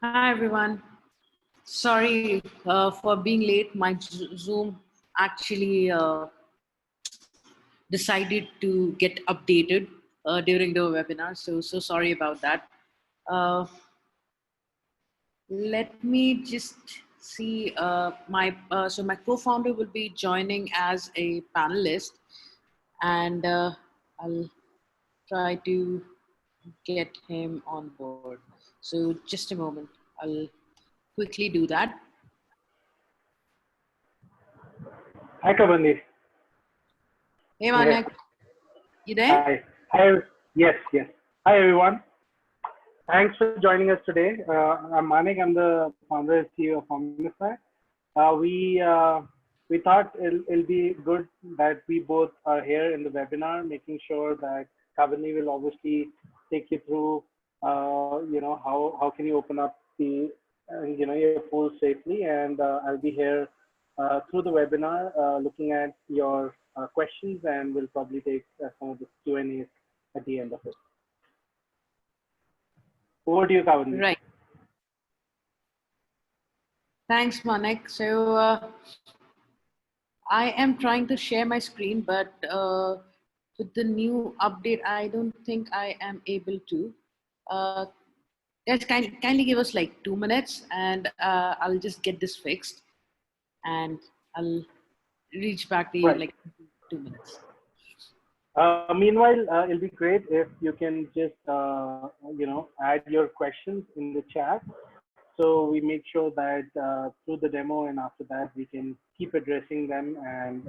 Hi everyone. Sorry for being late. My Zoom actually decided to get updated during the webinar. So sorry about that. Uh, Let me just see my co-founder will be joining as a panelist, and I'll try to get him on board. So just a moment. I'll quickly do that. Hi, Kavandi. Hey Manak, you there? Hi. Hi. Yes. Hi, everyone. Thanks for joining us today. I'm Manik. I'm the founder and CEO of Omnify. We thought it'll be good that we both are here in the webinar, making sure that Kavandi will obviously take you through, how can you open up the, your pool safely, and I'll be here through the webinar, looking at your questions, and we'll probably take some of the Q&As at the end of it. Over to you, Kavandi. Right. Thanks, Manik. So I am trying to share my screen, but with the new update, I don't think I am able to. Guys, kindly give us like 2 minutes, and I'll just get this fixed, and I'll reach back to you like 2 minutes. Meanwhile, it'll be great if you can just, add your questions in the chat. So we make sure that through the demo and after that, we can keep addressing them and,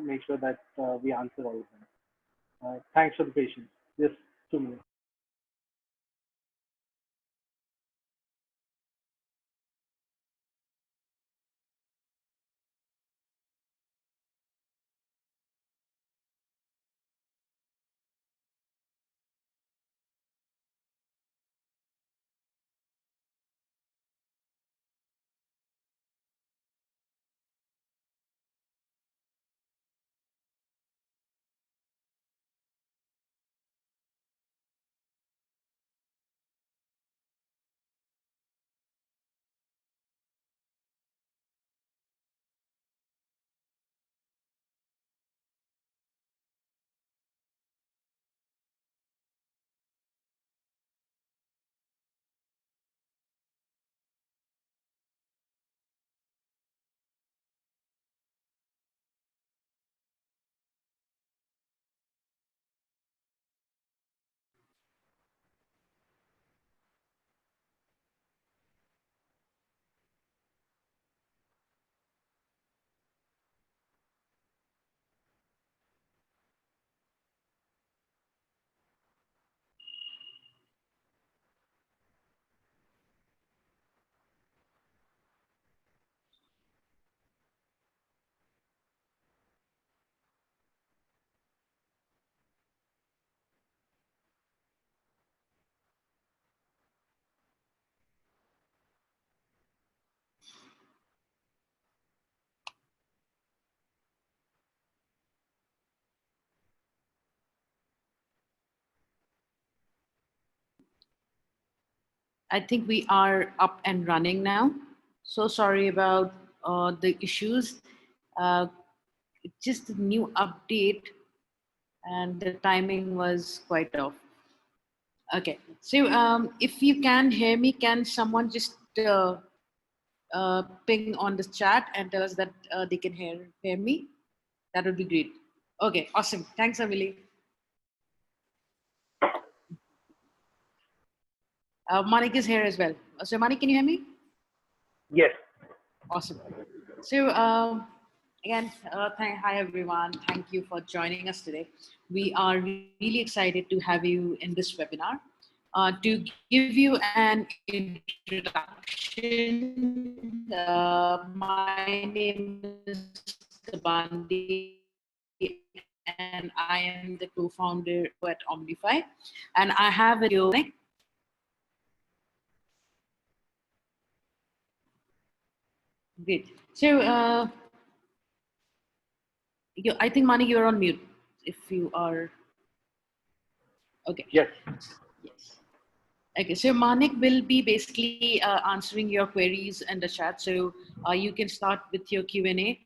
make sure that we answer all of them. Thanks for the patience. Just 2 minutes. I think we are up and running now. So sorry about the issues. Uh, it's just a new update, and the timing was quite off. Okay, so if you can hear me, can someone just ping on the chat and tell us that they can hear me? That would be great. Okay, awesome. Thanks, Emily. Manik is here as well. So Manik, can you hear me? Yes. Awesome. So again, hi everyone. Thank you for joining us today. We are really excited to have you in this webinar. To give you an introduction, my name is Kabandi, and I am the co-founder at Omnify, and I have a video. Great. So I think Mani, you're on mute. If you are okay. Yes. Yes. Okay, so Manik will be basically answering your queries in the chat. So you can start with your Q&A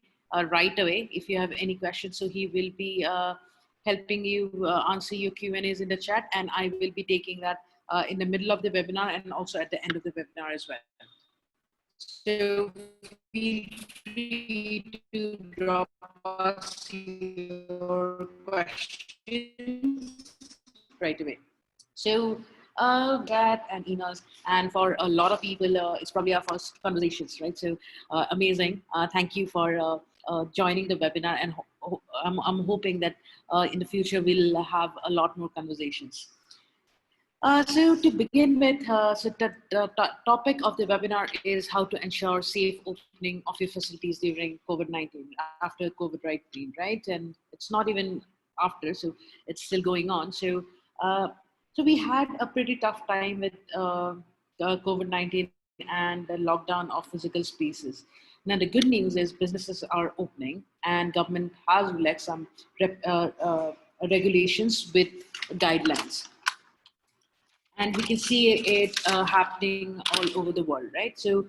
right away if you have any questions. So he will be helping you answer your Q&As in the chat, and I will be taking that in the middle of the webinar and also at the end of the webinar as well. So feel free to drop us your questions right away. So that and emails, and for a lot of people, it's probably our first conversations, right? So amazing. Thank you for joining the webinar, and I'm hoping that in the future we'll have a lot more conversations. So to begin with, so the topic of the webinar is how to ensure safe opening of your facilities during COVID-19, after COVID-19, right? And it's not even after, so it's still going on. So, so we had a pretty tough time with COVID-19 and the lockdown of physical spaces. Now, the good news is businesses are opening, and government has relaxed some regulations with guidelines, and we can see it happening all over the world, right? So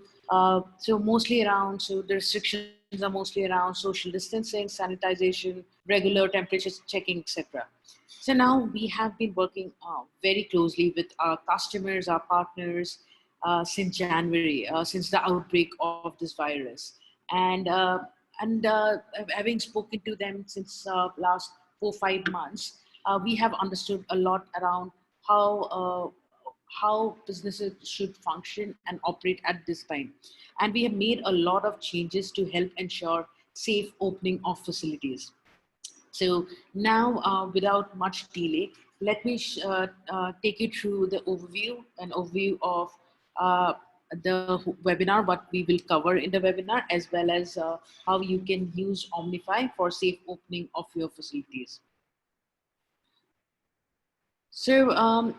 so mostly around, so the restrictions are mostly around social distancing, sanitization, regular temperature checking, etc. So now we have been working very closely with our customers, our partners, since January, since the outbreak of this virus, and having spoken to them since last 4 5 months, we have understood a lot around how businesses should function and operate at this time. And we have made a lot of changes to help ensure safe opening of facilities. So now, without much delay, let me take you through an overview of uh, the webinar, what we will cover in the webinar, as well as how you can use Omnify for safe opening of your facilities. So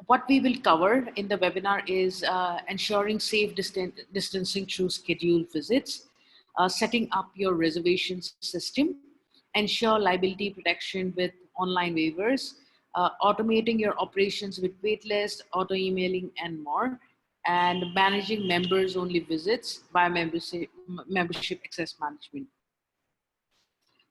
what we will cover in the webinar is ensuring safe distancing through scheduled visits, setting up your reservation system, ensure liability protection with online waivers, automating your operations with waitlist, auto emailing, and more, and managing members only visits by membership access management.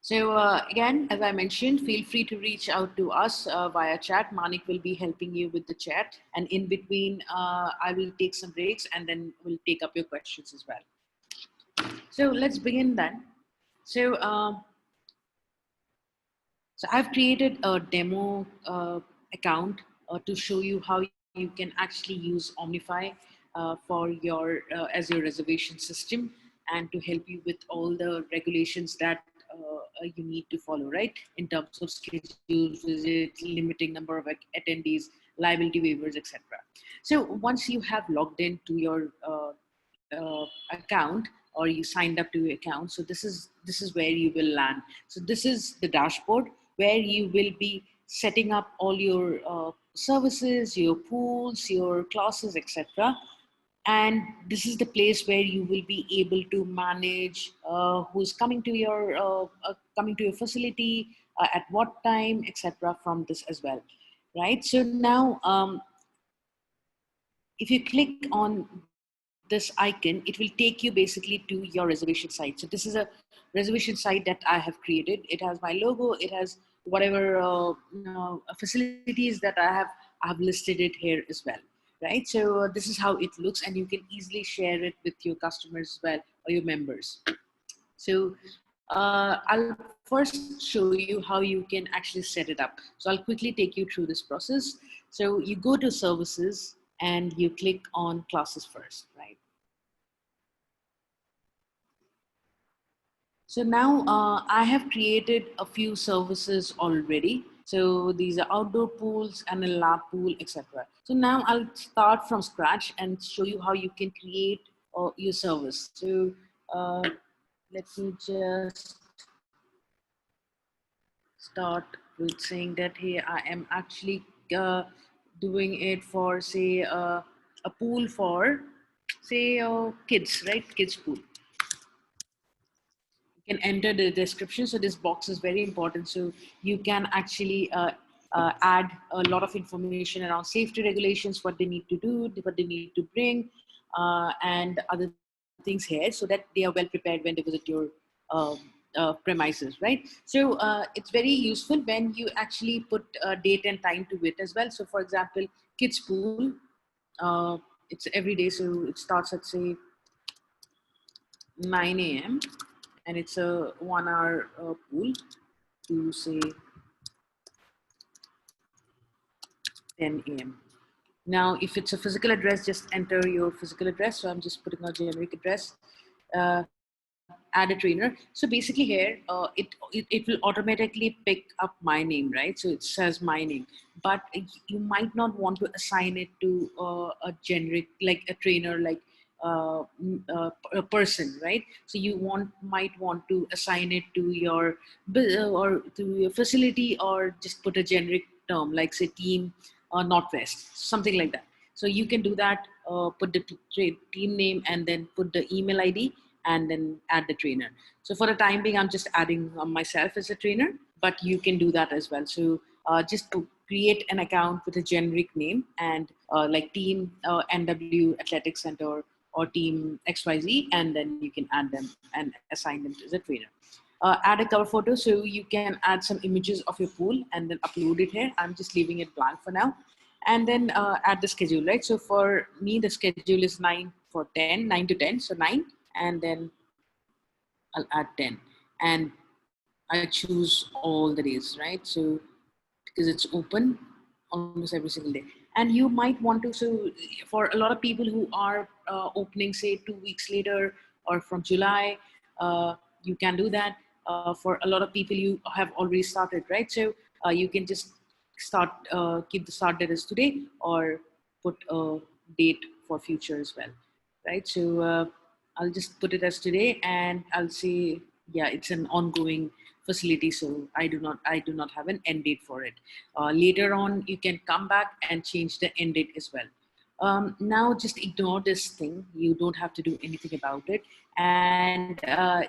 So again, as I mentioned, feel free to reach out to us via chat. Manik will be helping you with the chat. And in between, I will take some breaks and then we'll take up your questions as well. So let's begin then. So, so I've created a demo account to show you how you can actually use Omnify for your as your reservation system, and to help you with all the regulations that you need to follow, right? In terms of scheduled visits, limiting number of attendees, liability waivers, etc. So once you have logged into your account, or you signed up to your account, so this is where you will land. So this is the dashboard where you will be setting up all your services, your pools, your classes, etc. And this is the place where you will be able to manage who's coming to your facility, at what time, etc. from this as well, right? So now if you click on this icon, it will take you basically to your reservation site. So this is a reservation site that I have created. It has my logo, it has whatever facilities that I have listed it here as well, right? So this is how it looks, and you can easily share it with your customers as well, or your members. So I'll first show you how you can actually set it up. So I'll quickly take you through this process. So you go to services and you click on classes first, right? So now I have created a few services already. So these are outdoor pools and a lab pool, etc. So now I'll start from scratch and show you how you can create your service. So let me just start with saying that, hey, I am actually doing it for, say, a pool for, say, kids, right? Kids pool. You can enter the description. So this box is very important. So you can actually add a lot of information around safety regulations, what they need to do, what they need to bring, and other things here, so that they are well prepared when they visit your uh, premises, right? So it's very useful when you actually put date and time to it as well. So for example, kids pool, uh, it's every day, so it starts at say 9 a.m. and it's a 1 hour pool to say 10 a.m. Now, if it's a physical address, just enter your physical address. So I'm just putting a generic address. Add a trainer. So basically here, it will automatically pick up my name, right? So it says my name, but you might not want to assign it to a generic, like a trainer, like a person, right? So you might want to assign it to your or to your facility, or just put a generic term like say team Northwest, something like that. So you can do that, put the team name and then put the email ID and then add the trainer. So for the time being, I'm just adding myself as a trainer, but you can do that as well. So just to create an account with a generic name and like team NW Athletic Center or team XYZ, and then you can add them and assign them as a trainer. Add a cover photo, so you can add some images of your pool and then upload it here. I'm just leaving it blank for now. And then add the schedule, right? So for me, the schedule is 9 to 10, so 9, and then I'll add 10. And I choose all the days, right? So because it's open almost every single day. And you might want to, so for a lot of people who are opening, say 2 weeks later or from July, you can do that. For a lot of people, you have already started, right? So you can just keep the start date as today, or put a date for future as well, right? So I'll just put it as today, and I'll say, yeah, it's an ongoing facility, so I do not have an end date for it. Later on, you can come back and change the end date as well. Now just ignore this thing. You don't have to do anything about it. And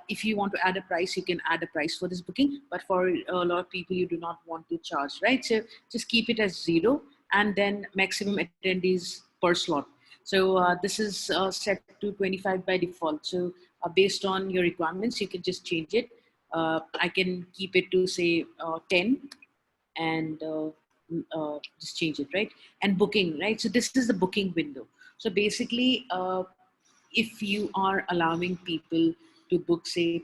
if you want to add a price, you can add a price for this booking. But for a lot of people, you do not want to charge, right? So just keep it as 0, and then maximum attendees per slot. So this is set to 25 by default. So based on your requirements, you can just change it. I can keep it to say 10, and just change it, right? And booking, right? So this is the booking window. So basically, if you are allowing people to book, say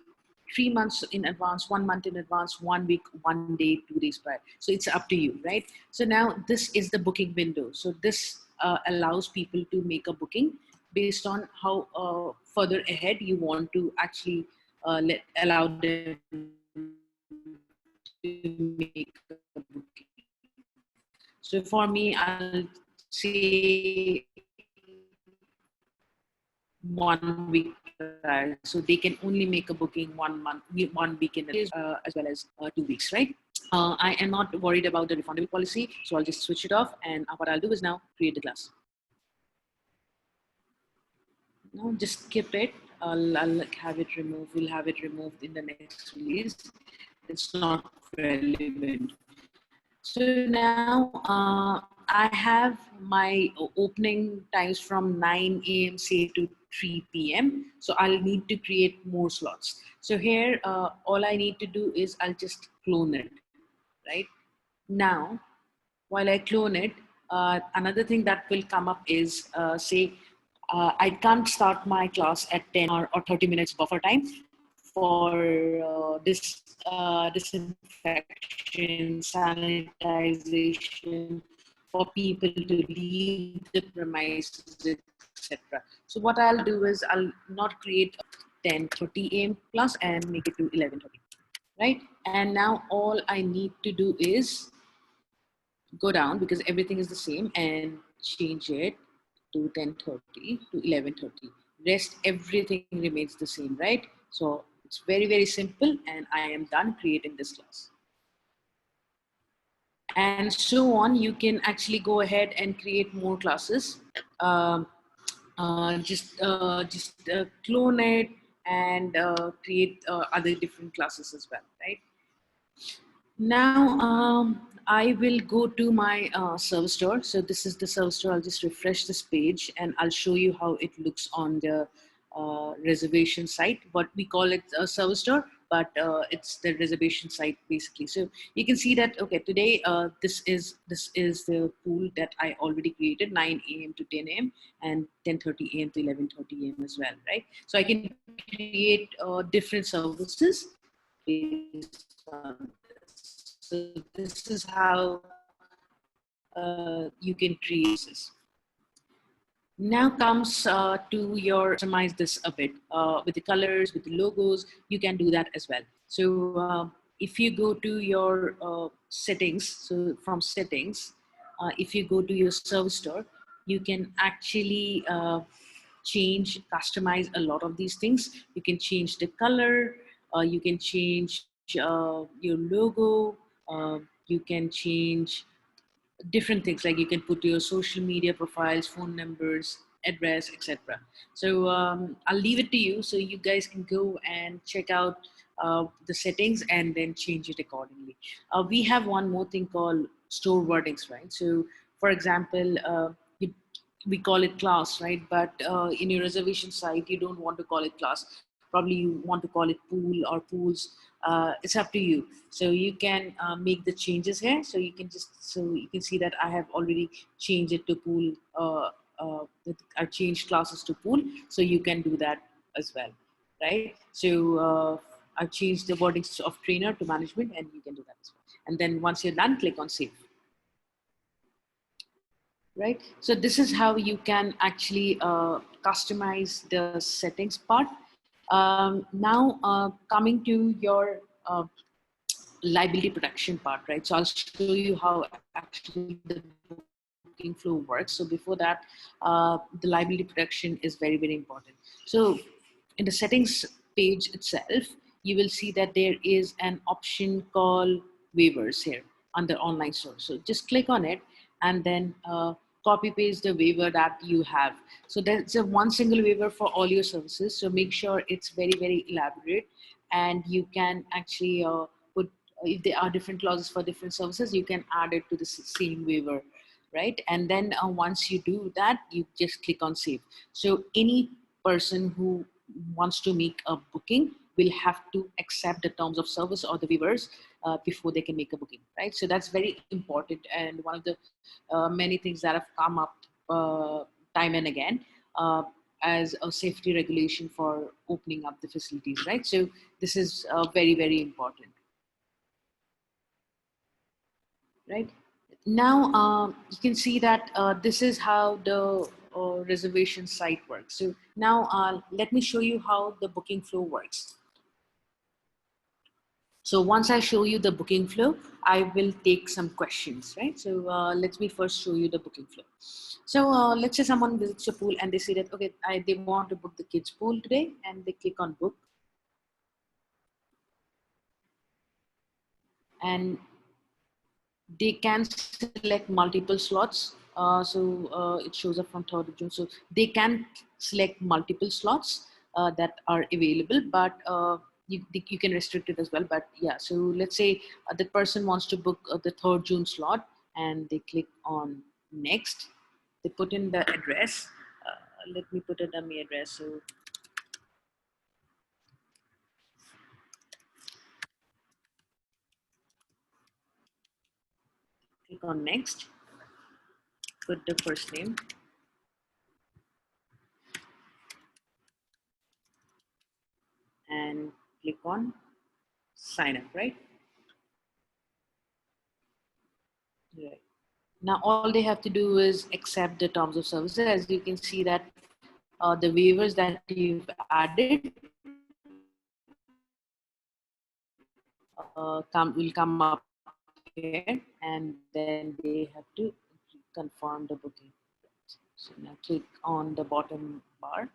3 months in advance, 1 month in advance, 1 week, 1 day, 2 days prior. So it's up to you, right? So now this is the booking window. So this allows people to make a booking based on how further ahead you want to actually allow them to make a booking. So for me, I'll say 1 week prior. So they can only make a booking 1 month, 1 week in as well as 2 weeks, right? I am not worried about the refundable policy, so I'll just switch it off. And what I'll do is now create the class. No, just skip it. I'll have it removed. We'll have it removed in the next release. It's not relevant. So now I have my opening times from 9 a.m. say to 3 p.m. So I'll need to create more slots. So here, all I need to do is I'll just clone it, right? Now, while I clone it, another thing that will come up is say, I can't start my class at 10 or 30 minutes buffer time for this disinfection, sanitization, for people to leave the premises, etc. So what I'll do is I'll not create 10:30 a.m. class and make it to 11:30, right? And now all I need to do is go down, because everything is the same, and change it to 10:30 to 11:30. Rest everything remains the same, right? So it's very, very simple, and I am done creating this class. And so on, you can actually go ahead and create more classes. Just clone it and create other different classes as well, right? Now, I will go to my service store. So this is the service store. I'll just refresh this page and I'll show you how it looks on the reservation site. What we call it a service store, but it's the reservation site basically. So you can see that, okay, today this is the pool that I already created, 9 a.m. to 10 a.m. and 10:30 a.m. to 11:30 a.m. as well, right? So I can create different services based on this. So this is how you can create this. Now comes to your customize this a bit with the colors, with the logos. You can do that as well. So if you go to your settings, so from settings, if you go to your service store, you can actually change, customize a lot of these things. You can change the color, you can change your logo, you can change different things, like you can put your social media profiles, phone numbers, address, etc. So I'll leave it to you, so you guys can go and check out the settings and then change it accordingly. We have one more thing called store wordings, right? So for example, you, we call it class, right? But in your reservation site, you don't want to call it class. Probably you want to call it pool or pools. It's up to you. So you can make the changes here. So you can just, so you can see that I have already changed it to pool. I changed classes to pool. So you can do that as well, right? So I've changed the wordings of trainer to management, and you can do that as well. And then once you're done, click on save. Right? So this is how you can actually customize the settings part. Now coming to your liability protection part, right? So I'll show you how actually the booking flow works. So before that, the liability protection is very, very important. So in the settings page itself, you will see that there is an option called waivers here under online store. So just click on it and then copy paste the waiver that you have. So there's a one single waiver for all your services. So make sure it's very, very elaborate, and you can actually put, if there are different clauses for different services, you can add it to the same waiver, right? And then once you do that, you just click on save. So any person who wants to make a booking will have to accept the terms of service or the waivers before they can make a booking, right? So that's very important, and one of the many things that have come up time and again as a safety regulation for opening up the facilities, right? So this is very, very important, right? Now you can see that this is how the reservation site works. So now let me show you how the booking flow works. So once I show you the booking flow, I will take some questions, right? So let me first show you the booking flow. So let's say someone visits a pool and they say that, okay, they want to book the kids pool today, and they click on book. And they can select multiple slots. It shows up from 3rd of June. So they can select multiple slots that are available, but you can restrict it as well. But yeah, so let's say the person wants to book the 3rd June slot, and they click on next. They put in the address. Let me put a dummy address. So click on next, put the first name, and click on sign up, right? Right. Now, all they have to do is accept the terms of services. As you can see that the waivers that you've added will come up here, and then they have to confirm the booking. So now click on the bottom bar,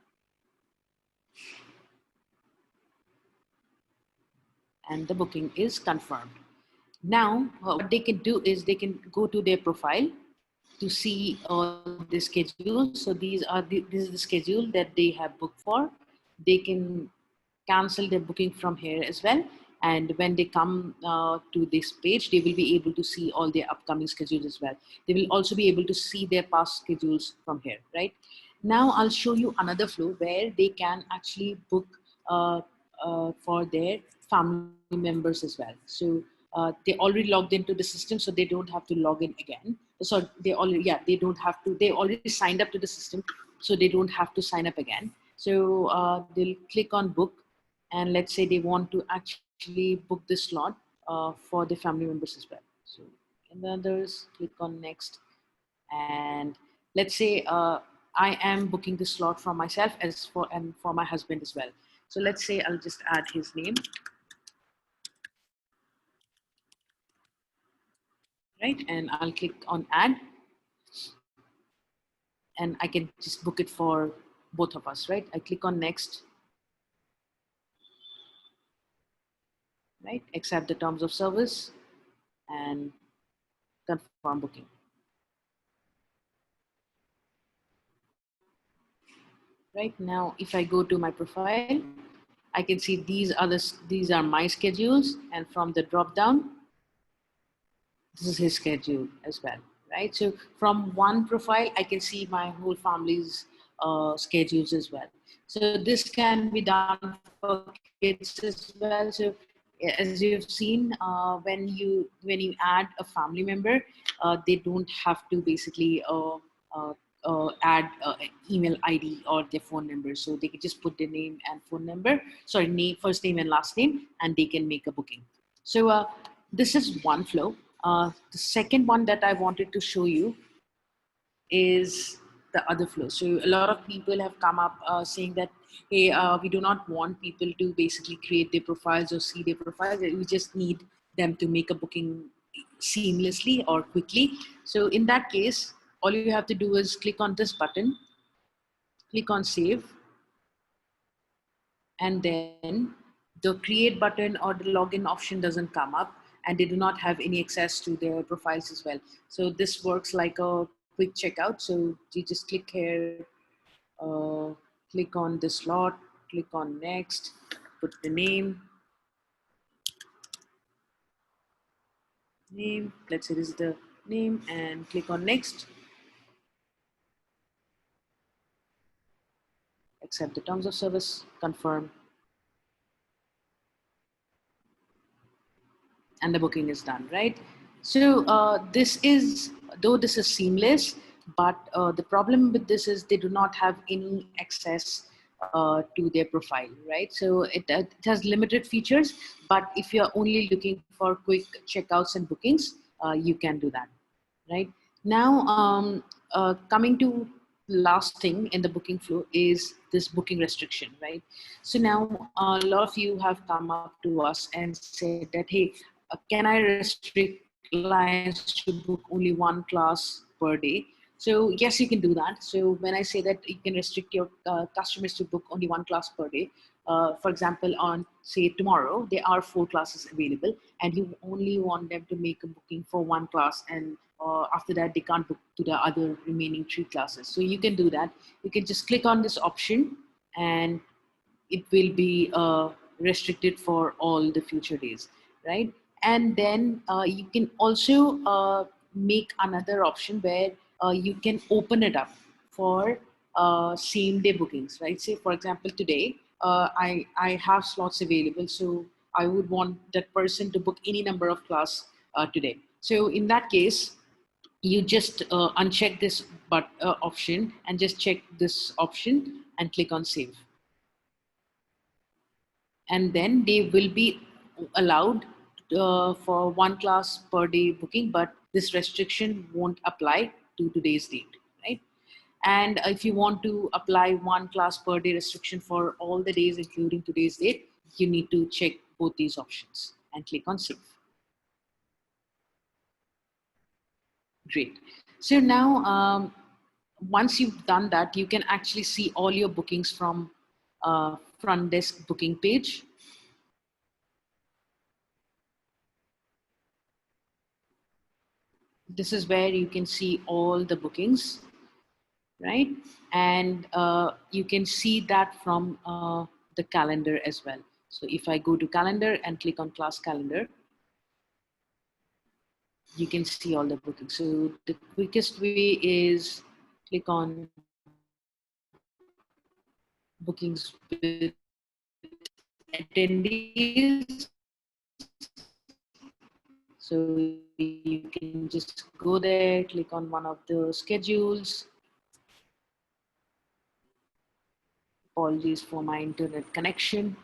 and the booking is confirmed. Now, what they can do is they can go to their profile to see the schedule. So this is the schedule that they have booked for. They can cancel their booking from here as well, And when they come to this page, they will be able to see all their upcoming schedules as well. They will also be able to see their past schedules from here, right? Now I'll show you another flow where they can actually book for their family members as well. So they already logged into the system, so they don't have to log in again. So they already, yeah, they don't have to, they already signed up to the system, so they don't have to sign up again. So they'll click on book, and let's say they want to actually book this slot for the family members as well. So in the others, click on next, and let's say I am booking this slot for myself as for and for my husband as well. So let's say I'll just add his name, right? And I'll click on add, and I can just book it for both of us, right? I click on next, right? Accept the terms of service and confirm booking. Right now, if I go to my profile, I can see these are my schedules, and from the drop down, this is his schedule as well, right? So from one profile, I can see my whole family's schedules as well. So this can be done for kids as well. So as you've seen, when you add a family member, they don't have to basically add email ID or their phone number. So they can just put their name and phone number, sorry, name, first name and last name, and they can make a booking. So this is one flow. The second one that I wanted to show you is the other flow. So a lot of people have come up saying that, hey, we do not want people to basically create their profiles or see their profiles. We just need them to make a booking seamlessly or quickly. So in that case, all you have to do is click on this button, click on save, and then the create button or the login option doesn't come up, and they do not have any access to their profiles as well. So this works like a quick checkout. So you just click here, uh, click on this slot, click on next, put the name, let's say this is the name, and click on next, accept the terms of service, confirm, and the booking is done, right? So this is, though this is seamless, but the problem with this is they do not have any access to their profile, right? So it has limited features, but if you're only looking for quick checkouts and bookings, you can do that, right? Now, coming to last thing in the booking flow is this booking restriction, right? So now a lot of you have come up to us and said that, hey, can I restrict clients to book only one class per day? So yes, you can do that. So when I say that you can restrict your customers to book only one class per day, for example, on say tomorrow, there are 4 classes available, and you only want them to make a booking for one class, and after that they can't book to the other remaining 3 classes. So you can do that. You can just click on this option, and it will be restricted for all the future days, right? And then you can also make another option where you can open it up for same day bookings, right? Say for example, today I have slots available, so I would want that person to book any number of class today. So in that case, you just uncheck this option and just check this option and click on save, and then they will be allowed for one class per day booking, but this restriction won't apply to today's date, right? And if you want to apply one class per day restriction for all the days including today's date, you need to check both these options and click on save. Great. So now once you've done that, you can actually see all your bookings from front desk booking page. This is where you can see all the bookings, right? And you can see that from the calendar as well. So if I go to calendar and click on class calendar, you can see all the bookings. So the quickest way is click on bookings with attendees. So you can just go there, click on one of the schedules. Apologies for my internet connection.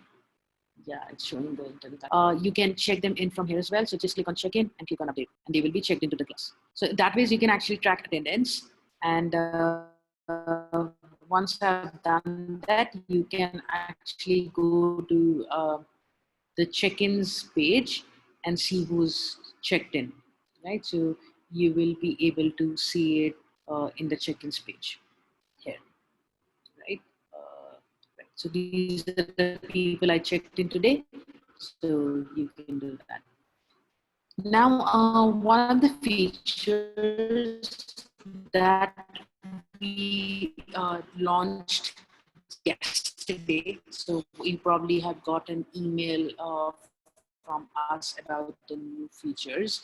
Yeah, it's showing the internet. You can check them in from here as well. So just click on check in and click on update, and they will be checked into the class. So that way you can actually track attendance. And once I've done that, you can actually go to the check-ins page and see who's checked in, right? So you will be able to see it in the check-ins page here, right? Right. So these are the people I checked in today. So you can do that. Now, one of the features that we launched yesterday, so you probably have got an email from us about the new features,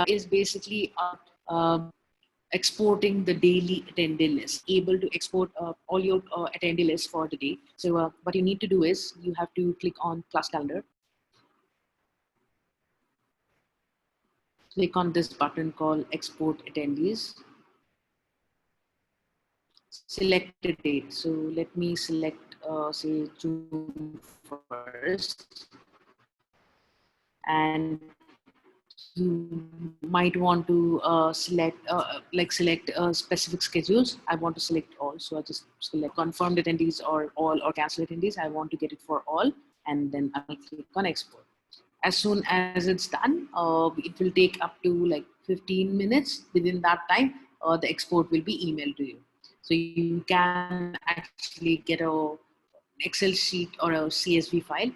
is basically about exporting the daily attendee list, able to export all your attendee lists for the day. So what you need to do is you have to click on class calendar, click on this button called export attendees, select a date. So let me select say June 1st, and you might want to select specific schedules. I want to select all, so I just select confirmed attendees or all or cancel attendees. I want to get it for all, and then I'll click on export. As soon as it's done, it will take up to like 15 minutes. Within that time, the export will be emailed to you. So you can actually get a Excel sheet or a CSV file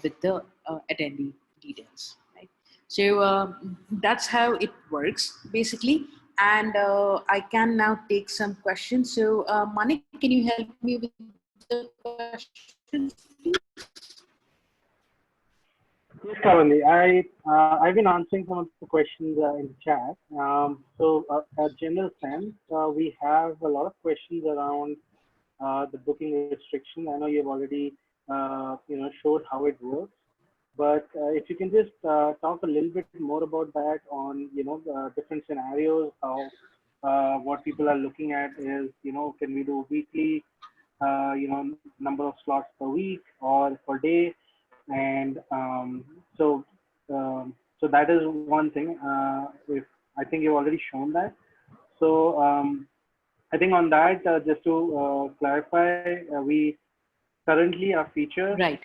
with the attendee details. Right? So that's how it works basically. And I can now take some questions. So Manik, can you help me with the questions, please? Yes, Kavali. I've been answering some of the questions in the chat. A general sense, we have a lot of questions around the booking restriction. I know you've already showed how it works, but if you can just talk a little bit more about that on different scenarios, how what people are looking at is can we do weekly, number of slots per week or per day, and so that is one thing. If I think you've already shown that, so I think on that, just to clarify, we currently our feature Right.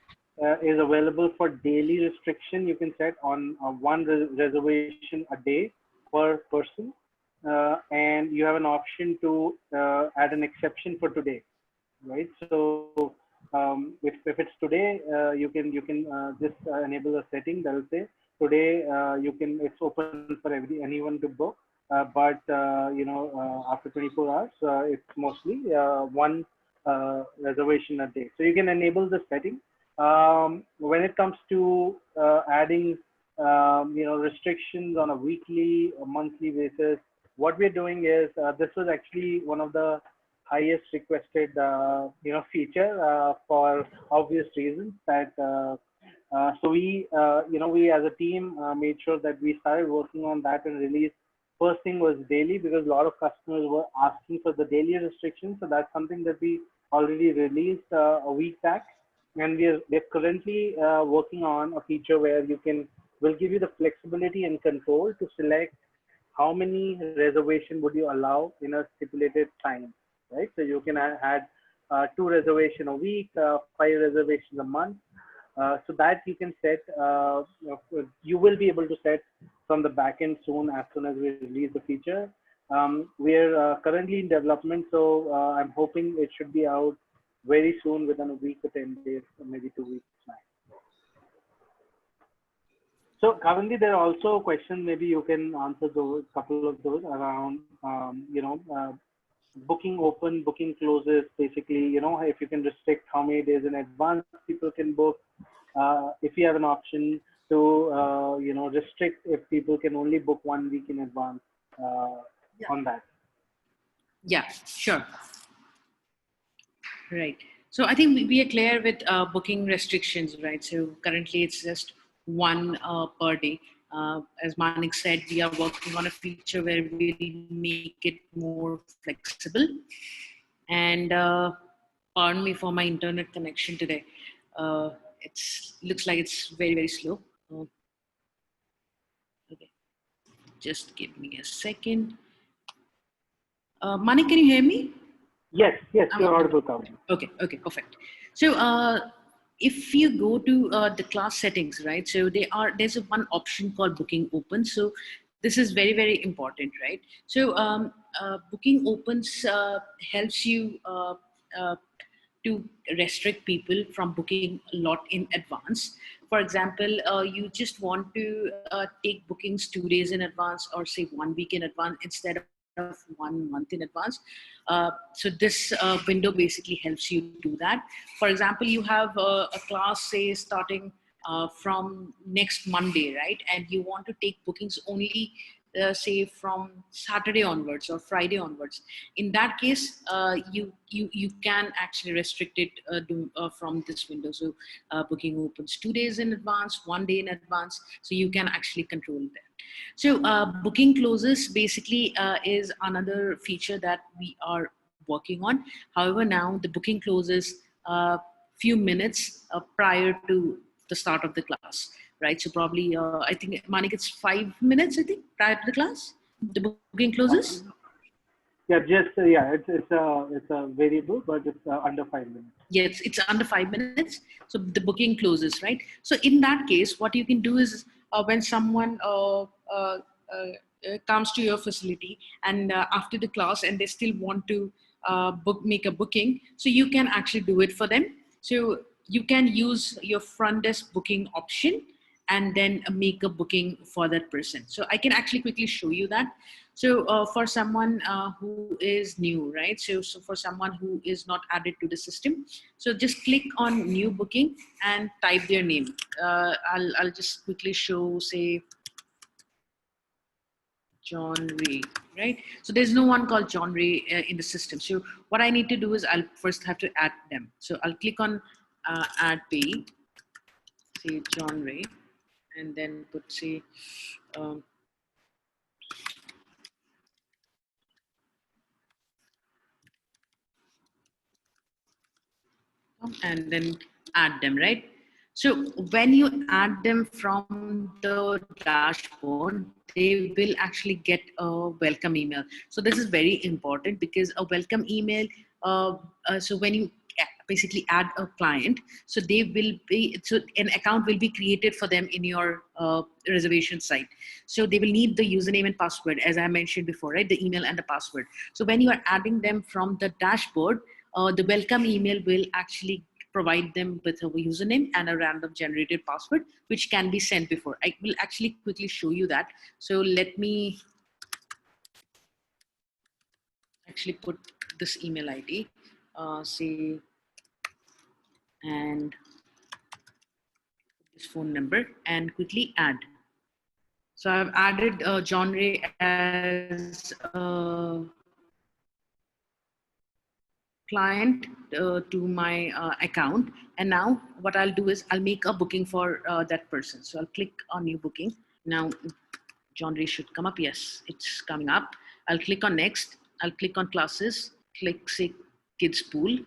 is available for daily restriction. You can set on one reservation a day per person, and you have an option to add an exception for today, right? So if it's today, you can just enable a setting that will say today it's open for anyone to book, but after 24 hours, it's mostly one reservation a day. So you can enable the setting. When it comes to adding restrictions on a weekly or monthly basis, what we're doing is this was actually one of the highest requested feature for obvious reasons that we as a team made sure that we started working on that and released. First thing was daily, because a lot of customers were asking for the daily restrictions. So that's something that we already released a week back, and we're currently working on a feature where you can will give you the flexibility and control to select how many reservation would you allow in a stipulated time, right? So you can add two reservation a week, five reservations a month. So that you can set, you will be able to set from the backend soon as we release the feature. We're currently in development, so I'm hoping it should be out very soon, within a week to 10 days, or maybe 2 weeks max. So currently there are also questions, maybe you can answer those, couple of those around, booking open, booking closes, basically, if you can restrict how many days in advance people can book, if you have an option to, restrict if people can only book 1 week in advance on that. Yeah, sure. Right. So I think we are clear with booking restrictions, right? So currently it's just one per day. As Manik said, we are working on a feature where we'll make it more flexible. And pardon me for my internet connection today. It's looks like it's very, very slow. Okay, just give me a second. Manik, can you hear me? Yes, you're audible, Kavan. Okay, perfect. So if you go to the class settings, right? So there's a one option called booking open. So this is very, very important, right? So booking opens helps you uh, to restrict people from booking a lot in advance. For example, you just want to take bookings 2 days in advance or say 1 week in advance instead of 1 month in advance. So this window basically helps you do that. For example, you have a class, say, starting from next Monday, right? And you want to take bookings only, say, from Saturday onwards or Friday onwards. In that case, you can actually restrict it from this window. So booking opens 2 days in advance, 1 day in advance, so you can actually control that. So booking closes basically is another feature that we are working on. However, now the booking closes few minutes prior to the start of the class, right? So probably I think, Manik, it's 5 minutes, I think, prior to the class, the booking closes. It's a variable, but it's under 5 minutes. Yeah, it's under 5 minutes. So the booking closes, right? So in that case, what you can do is when someone comes to your facility and after the class and they still want to make a booking, so you can actually do it for them. So you can use your front desk booking option and then make a booking for that person. So I can actually quickly show you that. So for someone who is new, right? So for someone who is not added to the system, so just click on new booking and type their name. I'll just quickly show, say, John Ray, right? So there's no one called John Ray in the system. So what I need to do is I'll first have to add them. So I'll click on add pay, say John Ray, and then put, say, um, and then add them, right? So when you add them from the dashboard, they will actually get a welcome email. So this is very important because a welcome email, so when you basically add a client, so they will be, so an account will be created for them in your reservation site. So they will need the username and password, as I mentioned before, right? The email and the password. So when you are adding them from the dashboard, the welcome email will actually provide them with a username and a random generated password, which can be sent before. I will actually quickly show you that. So let me actually put this email ID, say, and this phone number, and quickly add. So I've added John Ray as a client to my account. And now what I'll do is I'll make a booking for that person. So I'll click on new booking. Now John Ray should come up. Yes, it's coming up. I'll click on next. I'll click on classes, click, say, kids pool,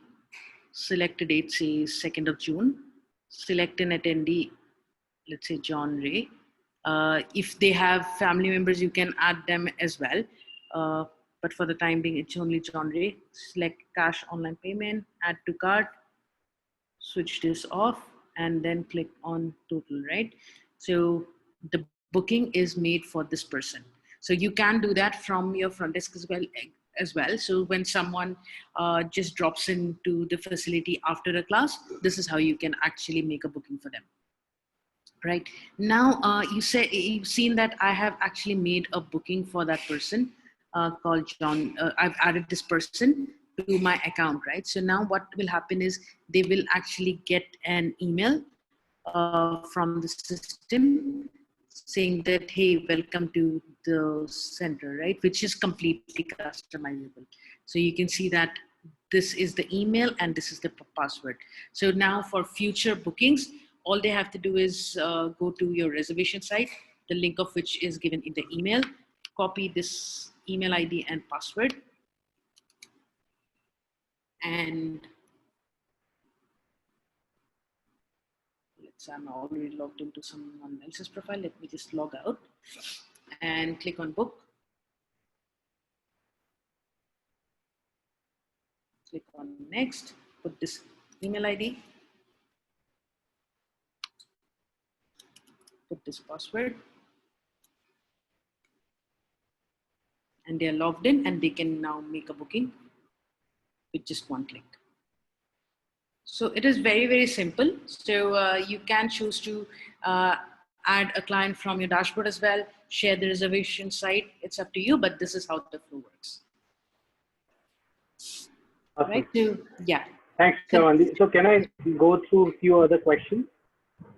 select a date, say 2nd of June, select an attendee, let's say John Ray. If they have family members, you can add them as well. But for the time being, it's only John Ray. Select cash online payment, add to cart, switch this off, and then click on total, right? So the booking is made for this person. So you can do that from your front desk as well. So when someone just drops into the facility after a class, this is how you can actually make a booking for them. Right now, you've seen that I have actually made a booking for that person called John. I've added this person to my account, right? So now what will happen is they will actually get an email from the system saying that, hey, welcome to the center, right? Which is completely customizable. So you can see that this is the email and this is the password. So now for future bookings, all they have to do is go to your reservation site, the link of which is given in the email, copy this email ID and password, and I'm already logged into someone else's profile. Let me just log out and click on book. Click on next, put this email ID, put this password, and they are logged in and they can now make a booking with just one click. So it is very, very simple. So you can choose to add a client from your dashboard as well, share the reservation site. It's up to you, but this is how the flow works. Awesome. Right? So, yeah. Thanks, Chavandi. So can I go through a few other questions?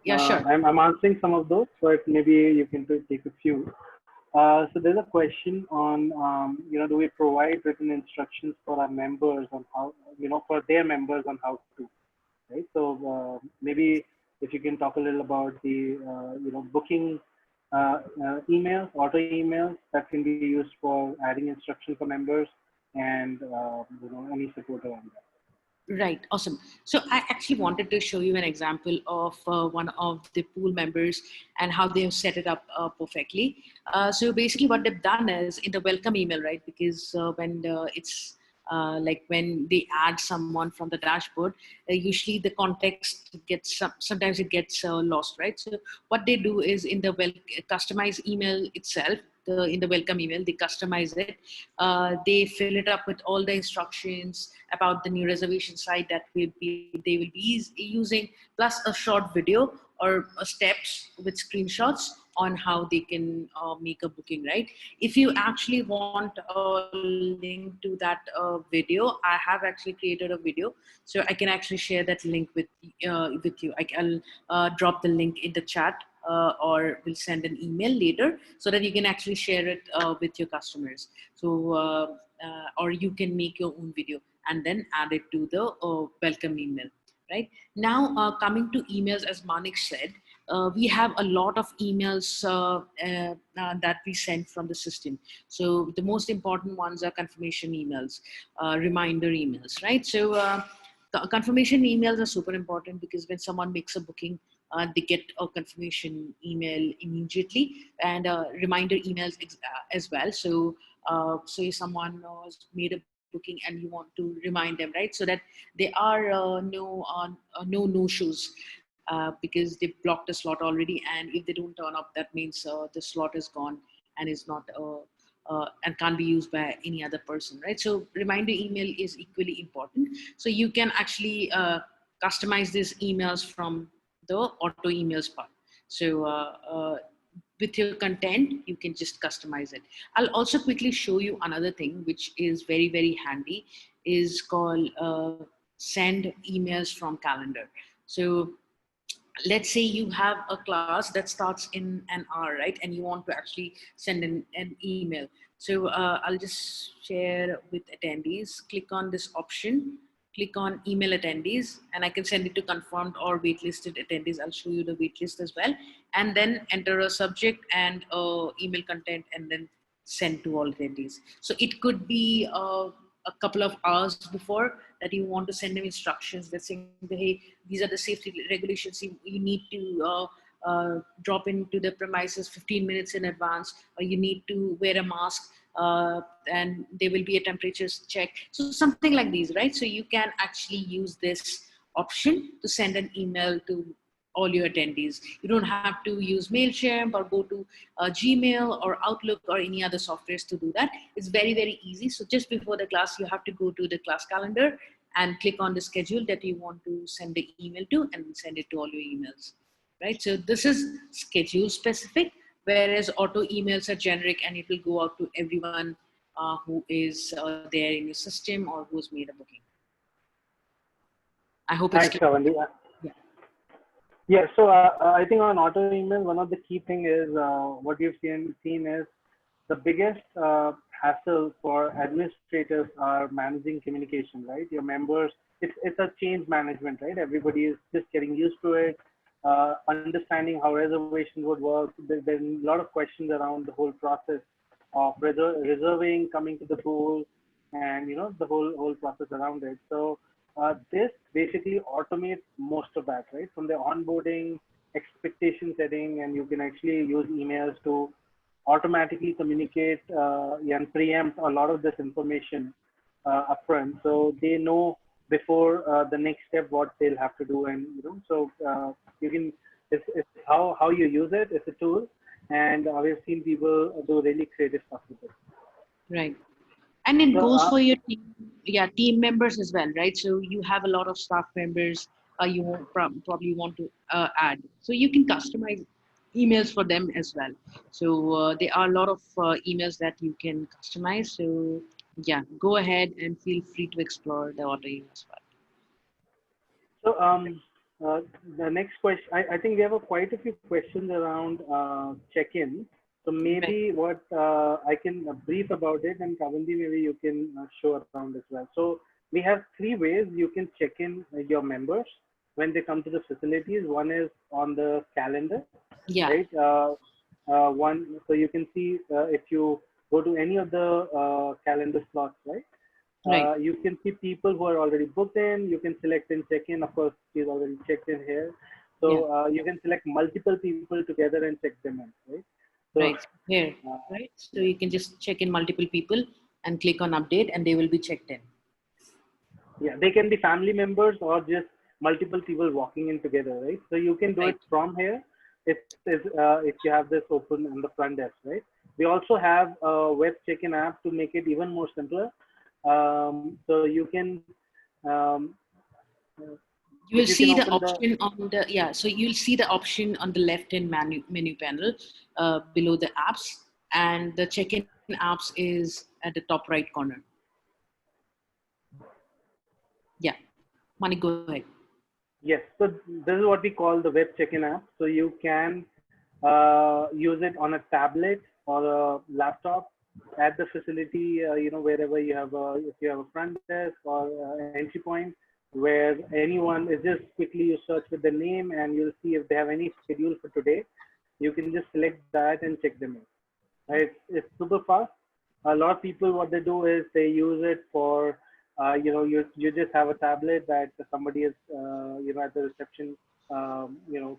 Yeah, sure. I'm answering some of those, but maybe you can take a few. So there's a question on, do we provide written instructions for our members on how, for their members on how to, right? So maybe if you can talk a little about the, booking emails, auto emails that can be used for adding instructions for members and, any support around that. Right, awesome. So I actually wanted to show you an example of one of the pool members and how they have set it up perfectly. So basically what they've done is in the welcome email, right? Because when it's like when they add someone from the dashboard, usually the context gets, sometimes it gets lost, right? So what they do is in the customized email itself, in the welcome email, they customize it. They fill it up with all the instructions about the new reservation site that they will be using, plus a short video or steps with screenshots on how they can make a booking, right? If you actually want a link to that video, I have actually created a video, so I can actually share that link with you. I'll drop the link in the chat, or will send an email later so that you can actually share it with your customers. So, or you can make your own video and then add it to the welcome email, right? Now, coming to emails, as Manik said, we have a lot of emails that we send from the system. So the most important ones are confirmation emails, reminder emails, right? So confirmation emails are super important because when someone makes a booking, they get a confirmation email immediately, and reminder emails as well. So, so if someone has made a booking and you want to remind them, right, so that there are no-shows because they blocked a slot already, and if they don't turn up, that means the slot is gone and is not and can't be used by any other person, right? So reminder email is equally important. So you can actually customize these emails from the auto emails part. So with your content, you can just customize it. I'll also quickly show you another thing, which is very, very handy, is called send emails from calendar. So let's say you have a class that starts in an hour, right? And you want to actually send an email. So I'll just share with attendees, click on this option, click on email attendees, and I can send it to confirmed or waitlisted attendees. I'll show you the waitlist as well. And then enter a subject and email content, and then send to all attendees. So it could be a couple of hours before that you want to send them instructions that saying, hey, these are the safety regulations. You need to drop into the premises 15 minutes in advance, or you need to wear a mask, and there will be a temperature check. So something like these, right? So you can actually use this option to send an email to all your attendees. You don't have to use MailChimp or go to Gmail or Outlook or any other softwares to do that. It's very, very easy. So just before the class, you have to go to the class calendar and click on the schedule that you want to send the email to, and send it to all your emails, right? So this is schedule specific, whereas auto emails are generic and it will go out to everyone who is there in your system or who's made a booking. I hope it's clear. Thanks, Chavandi. Yeah. Yeah, so I think on auto email, one of the key thing is what you've seen is the biggest hassle for administrators are managing communication, right? Your members, it's a change management, right? Everybody is just getting used to it, understanding how reservations would work. There's been a lot of questions around the whole process of reserving, coming to the pool, and the whole process around it. So this basically automates most of that, right? From the onboarding, expectation setting, and you can actually use emails to automatically communicate and preempt a lot of this information upfront, so they know before the next step what they'll have to do, and so you can it's how you use it. It's a tool, and we've seen people do really creative stuff with it. Right. And it So goes for your team, yeah, team members as well, right? So you have a lot of staff members you probably want to add. So you can customize emails for them as well. So there are a lot of emails that you can customize. So yeah, go ahead and feel free to explore the auto email as well. So uh, the next question, I think we have quite a few questions around check-in. So Right. maybe what I can brief about it, and Kavandi, maybe you can show around as well. So we have three ways you can check in your members when they come to the facilities. One is on the calendar, Yeah, right? One, so you can see if you go to any of the calendar slots, right? right. You can see people who are already booked in. You can select and check in. Of course, she's already checked in here. Yeah, So you can select multiple people together and check them in, right? So right. Here, uh, right? So yeah, you can just check in multiple people and click on update and they will be checked in. yeah, they can be family members or just multiple people walking in together, right? So you can do it Right. from here. If you have this open on the front desk, right? We also have a web check-in app to make it even more simpler. So you can um, You if will you can see the open the option on the, yeah, so you'll see the option on the left hand menu panel below the apps, and the check-in apps is at the top right corner. Yeah, Manik, go ahead. Yes, so this is what we call the web check-in app. So you can use it on a tablet or a laptop at the facility, wherever you have if you have a front desk or entry point, where anyone is just quickly you search with the name and you'll see if they have any schedule for today. You can just select that and check them in. Right? It's super fast. A lot of people, what they do is they use it for, you just have a tablet that somebody is, at the reception,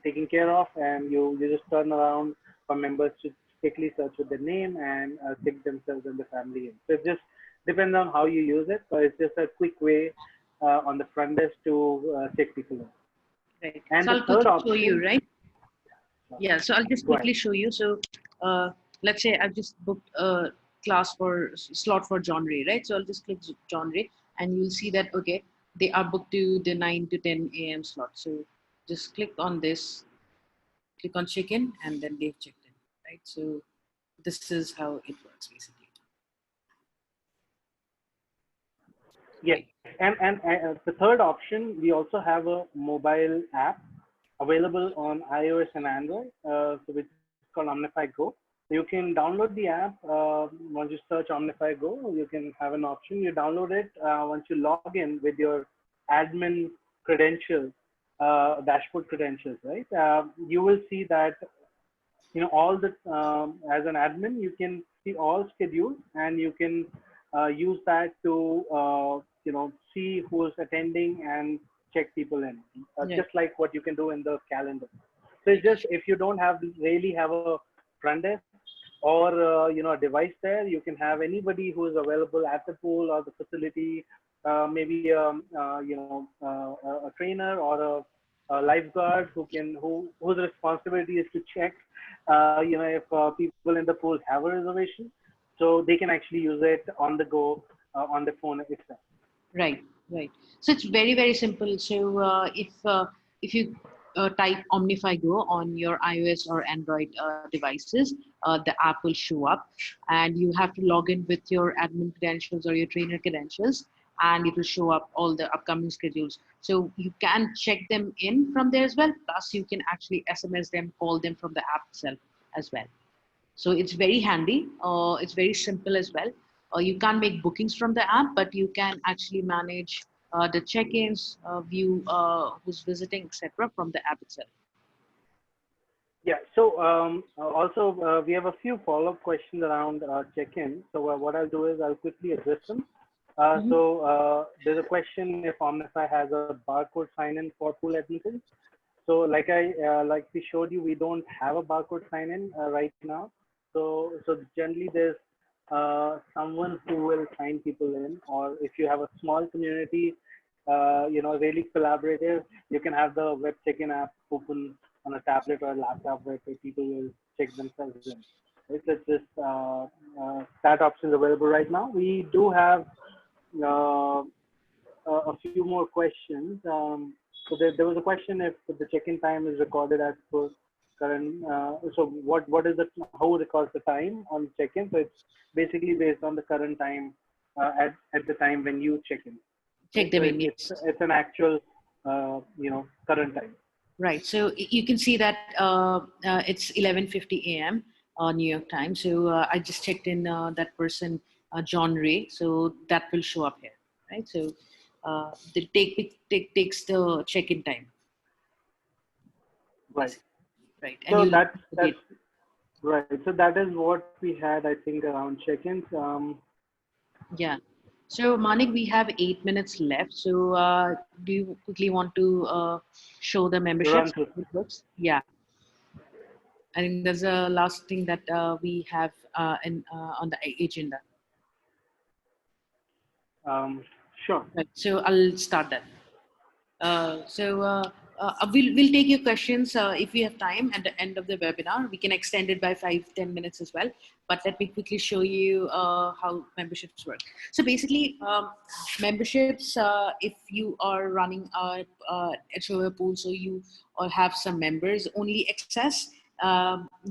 taking care of, and you just turn around for members to quickly search with their name and check themselves and the family in. So it just depends on how you use it. So it's just a quick way on the front desk to check people in. Right. And So the I'll third quickly show you, option, right? Yeah, so I'll just go ahead. quickly show you. So let's say I've just booked a class for slot for John Ray, right? So I'll just click John Ray and you'll see that, okay, they are booked to the 9 to 10 a.m. slot. So just click on this, click on check in, and then they've checked in, right? So this is how it works basically. Yes, Right. and the third option, we also have a mobile app available on iOS and Android, so which is called Omnify Go. So you can download the app. Once you search Omnify Go, you can have an option. You download it once you log in with your admin credentials, dashboard credentials, right? You will see that all the as an admin you can see all schedules, and you can use that to see who's attending and check people in, Yeah. just like what you can do in the calendar. So it's just if you don't have a front desk or a device there, you can have anybody who is available at the pool or the facility, maybe a trainer or a lifeguard whose responsibility is to check if people in the pool have a reservation, so they can actually use it on the go on the phone itself. Right, right. So it's very, very simple. So if you type Omnify Go on your iOS or Android devices, the app will show up, and you have to log in with your admin credentials or your trainer credentials, and it will show up all the upcoming schedules. So you can check them in from there as well. Plus you can actually SMS them, call them from the app itself as well. So it's very handy. It's very simple as well. You can't make bookings from the app, but you can actually manage the check-ins, view who's visiting, etc., from the app itself. Yeah. So also we have a few follow-up questions around check-in. So what I'll do is I'll quickly address them. Mhm. So there's a question if Omnify has a barcode sign-in for pool admittance. So like we showed you, we don't have a barcode sign-in right now. So generally there's someone who will sign people in, or if you have a small community, really collaborative, you can have the web check-in app open on a tablet or a laptop where people will check themselves in. Right? So it's just that option is available right now. We do have uh, a few more questions. So there was a question if the check-in time is recorded as per current. So what is the how it records the time on check-in? So it's basically based on the current time at the time when you check in. Right? Check So them in, yes. it's an actual current time. Right. So you can see that it's 11:50 a.m. New York time. So I just checked in that person, John Ray. So that will show up here, right? So the takes the check-in time, Right. basically, right? And So you'll the that's date. right. So that is what we had, I think, around check-ins. Yeah. So Manik, we have 8 minutes left. So do you quickly want to show the Run memberships? through. How it works? Yeah. I think there's a last thing that we have on the agenda. Um, sure. Right. So I'll start that. We'll take your questions if we have time at the end of the webinar. We can extend it by 5-10 minutes as well. But let me quickly show you how memberships work. So basically, memberships, if you are running a show pool, so you or have some members only access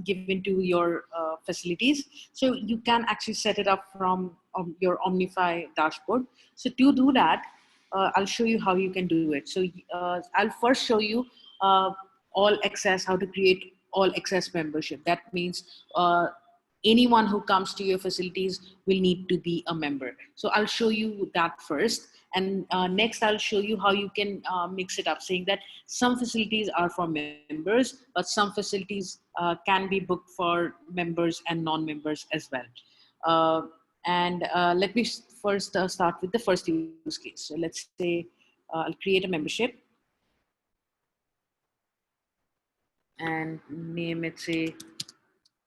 given to your facilities. So you can actually set it up from your Omnify dashboard. So to do that, I'll show you how you can do it. So I'll first show you uh, all access, how to create all access membership. That means anyone who comes to your facilities will need to be a member. So I'll show you that first. And next, I'll show you how you can mix it up, saying that some facilities are for members, but some facilities can be booked for members and non-members as well. Uh, and let me first start with the first use case. So let's say I'll create a membership and name it, say,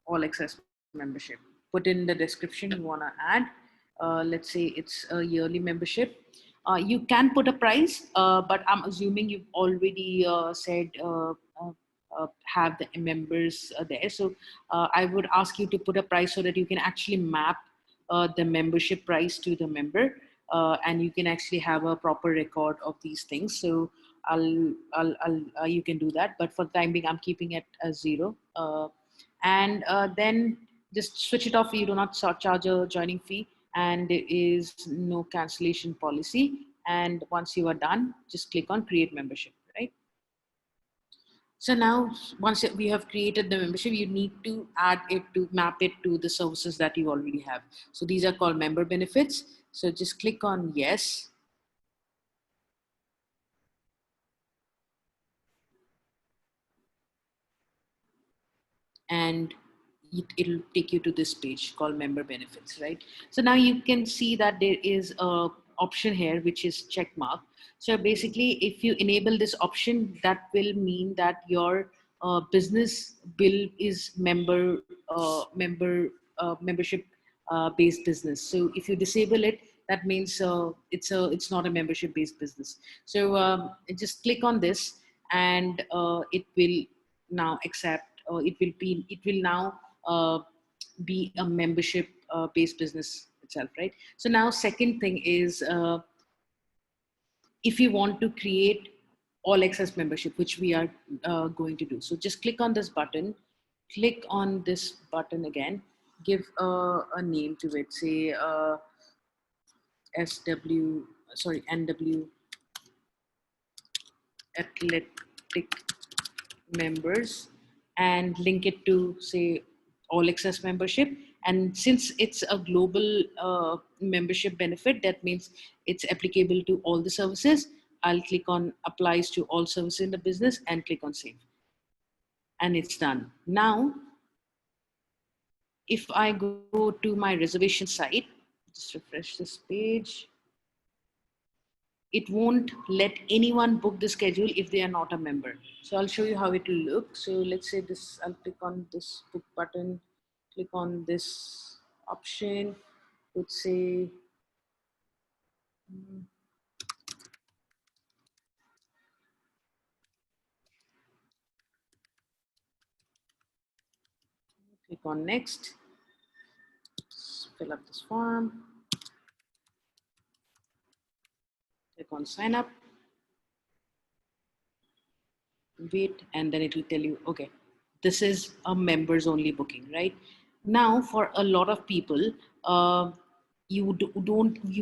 all access membership. Put in the description you want to add. Let's say it's a yearly membership. You can put a price, but I'm assuming you've already said have the members there. So I would ask you to put a price so that you can actually map the membership price to the member, and you can actually have a proper record of these things. So you can do that, but for the time being, I'm keeping it as 0. And then just switch it off. You do not charge a joining fee, and there is no cancellation policy. And once you are done, just click on create membership, right? So now, once we have created the membership, you need to add it to map it to the services that you already have. So these are called member benefits. So just click on yes. And it'll take you to this page called member benefits, right? So now you can see that there is a option here which is check mark. So basically, if you enable this option, that will mean that your business bill is membership based business. So if you disable it, that means it's not a membership based business. So just click on this, and it will now accept, it will now be a membership based business itself, right? So now second thing is, if you want to create all access membership, which we are going to do, so just click on this button, click on this button again, give a name to it, say SW, sorry, NW athletic members and link it to, say, all access membership. And since it's a global membership benefit, that means it's applicable to all the services. I'll click on applies to all services in the business and click on save. And it's done. Now, if I go to my reservation site, just refresh this page, it won't let anyone book the schedule if they are not a member. So I'll show you how it will look. So let's say this, I'll click on this book button, click on this option, would say, click on next, fill up this form, click on sign up, wait, and then it will tell you, okay, this is a members only booking, right? Now, for a lot of people, you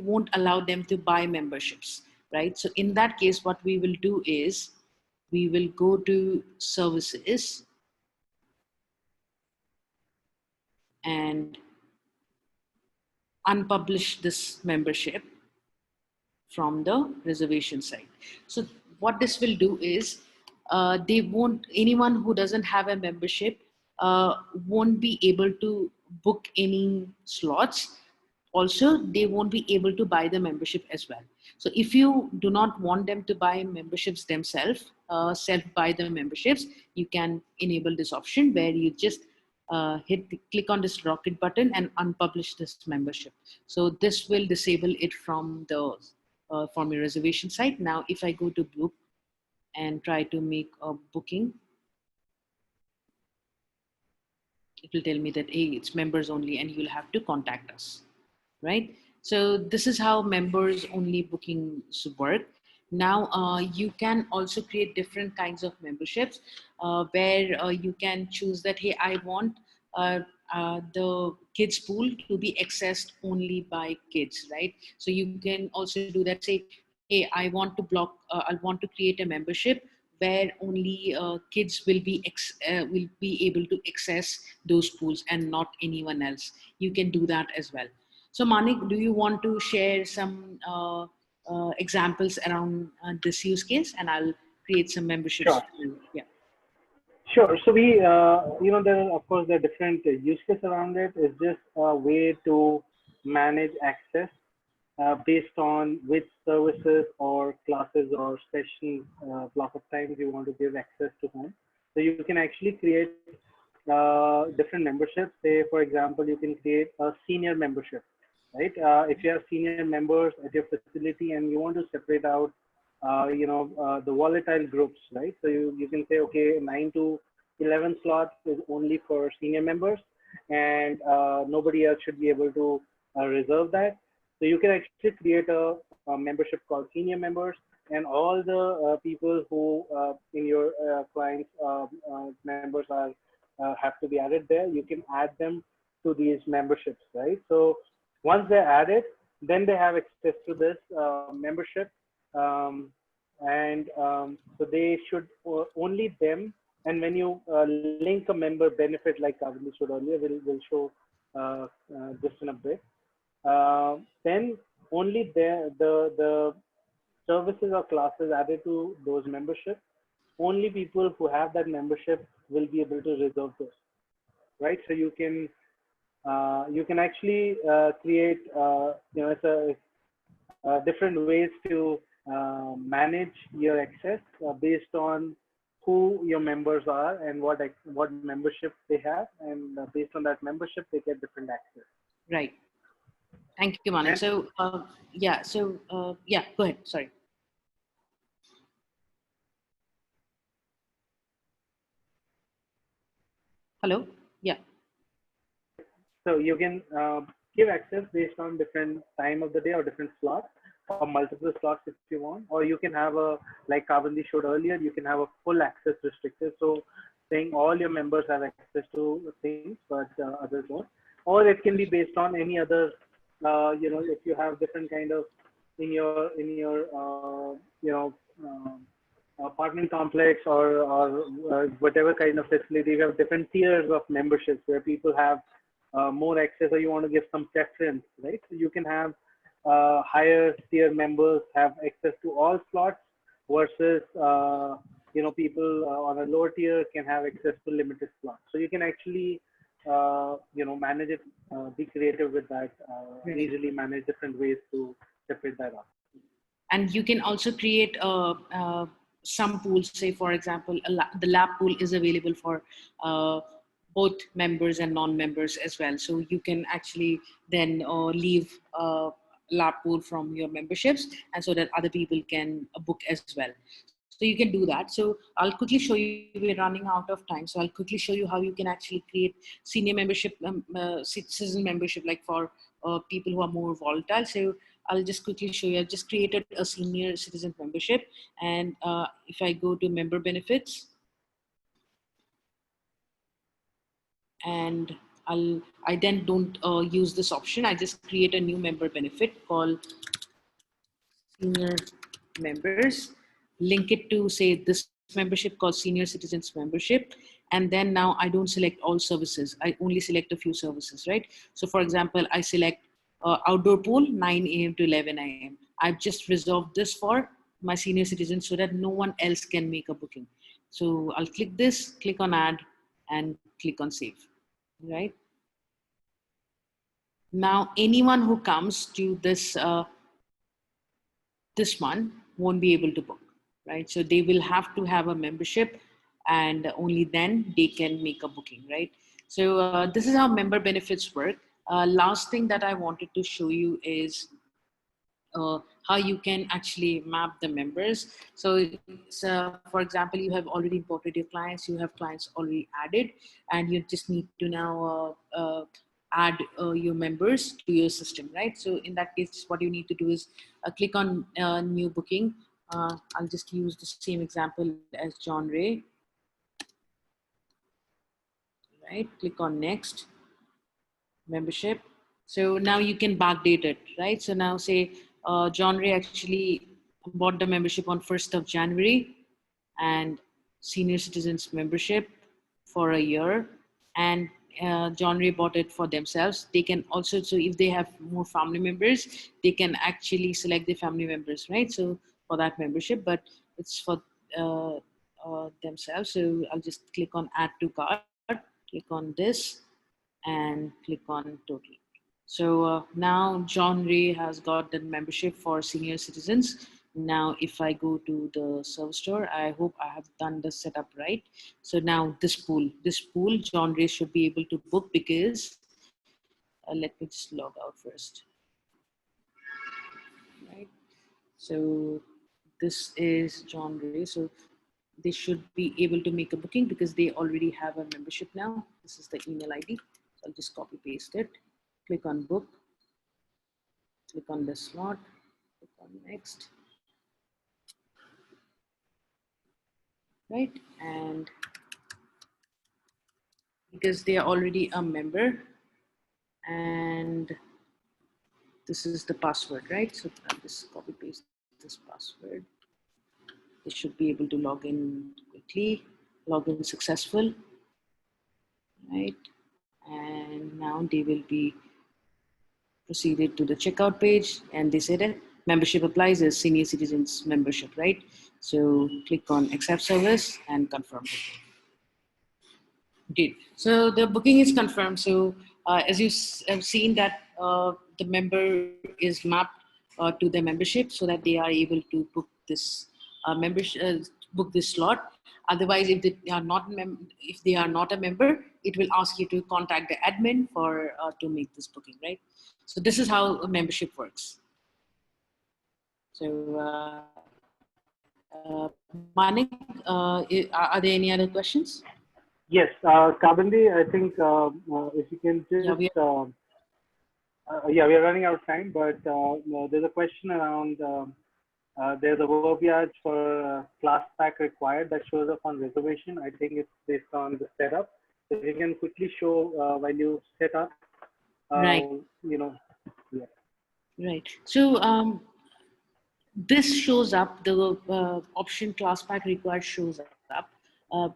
won't allow them to buy memberships, right? So in that case, what we will do is we will go to services and unpublish this membership from the reservation site. So what this will do is they won't, anyone who doesn't have a membership won't be able to book any slots. Also, they won't be able to buy the membership as well. So if you do not want them to buy memberships themselves, self buy the memberships, you can enable this option where you just click on this rocket button and unpublish this membership. So this will disable it from your reservation site. Now, if I go to book and try to make a booking, it will tell me that, hey, it's members only and you'll have to contact us, right? So this is how members only bookings work. Now, you can also create different kinds of memberships where you can choose that, hey, I want the kids pool to be accessed only by kids, right? So you can also do that, say, hey, I want to I want to create a membership where only kids will be able to access those pools and not anyone else. You can do that as well. So Manik, do you want to share some examples around this use case, and I'll create some memberships Sure. for you. Yeah. Sure. So we, there are, of course, there are different use cases around it. It's just a way to manage access based on which services or classes or sessions, block of times you want to give access to whom. So you can actually create different memberships. Say, for example, you can create a senior membership, right? If you have senior members at your facility and you want to separate out, the volatile groups, right? So you can say, okay, 9 to 11 slots is only for senior members, and nobody else should be able to reserve that. So you can actually create a membership called senior members, and all the people who in your clients members are have to be added there. You can add them to these memberships, right? So once they're added, then they have access to this membership, um, and so they should only them. And when you link a member benefit, like Kavali showed earlier, will show just in a bit. Then only the services or classes added to those memberships, only people who have that membership will be able to reserve those, right? So you can actually create it's different ways to manage your access based on who your members are and what membership they have, and based on that membership they get different access. Right. Thank you, Manik. And So yeah. So yeah. Go ahead. Sorry. Hello. Yeah. so you can give access based on different time of the day or different slots, or multiple slots if you want, or you can have a, like Kavandi showed earlier, you can have a full access restricted. So saying all your members have access to things, but others don't. Or it can be based on any other, if you have different kind of in your apartment complex or whatever kind of facility, you have different tiers of memberships where people have more access, or you want to give some preference, right? So you can have higher tier members have access to all slots versus people on a lower tier can have access to limited slots. So you can actually manage it, be creative with that, Right. easily manage different ways to separate that up. And you can also create some pools. Say, for example, the lab pool is available for both members and non-members as well. So you can actually then leave lab pool from your memberships, and so that other people can book as well. So you can do that. So I'll quickly show you. We're running out of time, so I'll quickly show you how you can actually create senior membership, citizen membership, like for people who are more volatile. So I'll just quickly show you. I've just created a senior citizen membership, and if I go to member benefits, and I then don't use this option. I just create a new member benefit called senior members, link it to say this membership called senior citizens membership, and then now I don't select all services. I only select a few services, right? So for example, I select outdoor pool 9 a.m. to 11 a.m. I've just reserved this for my senior citizens so that no one else can make a booking. So I'll click this, click on add, and click on save, right? Now anyone who comes to this one won't be able to book, right? So they will have to have a membership, and only then they can make a booking, right? So this is how member benefits work. Last thing that I wanted to show you is how you can actually map the members. So for example, you have already imported your clients, you have clients already added, and you just need to now add your members to your system, right? So in that case, what you need to do is click on new booking. I'll just use the same example as John Ray, right? Click on next, membership. So now you can backdate it, right? So now say John Ray actually bought the membership on 1st of January, and senior citizens membership for a year, and John Ray bought it for themselves. They can also, so if they have more family members, they can actually select the family members, right? So for that membership, but it's for themselves. So I'll just click on add to cart, click on this, and click on total. So now John Ray has got the membership for senior citizens. Now, if I go to the service store, I hope I have done the setup right. So now this pool, John Ray should be able to book because, let me just log out first. Right. So this is John Ray. So they should be able to make a booking because they already have a membership now. This is the email ID. So I'll just copy paste it. Click on book. Click on the slot. Click on next. Right, and because they are already a member, and this is the password, right? So I'll just copy paste this password. They should be able to log in quickly, log in successful, right? And now they will be proceeded to the checkout page, and they say that membership applies as senior citizens membership, right? So click on accept service and confirm it. Great. So the booking is confirmed. So as you have seen that the member is mapped to their membership so that they are able to book this membership, book this slot. Otherwise, if they are not if they are not a member, it will ask you to contact the admin for to make this booking, right? So this is how a membership works. So Manik, are there any other questions? Yes, Kabandi, I think if you can just, yeah, we are running out of time, but there's a question around, there's a verbiage for class pack required that shows up on reservation. I think it's based on the setup. So if you can quickly show while you set up, right. you know, yeah. Right. So this shows up, the option class pack required shows up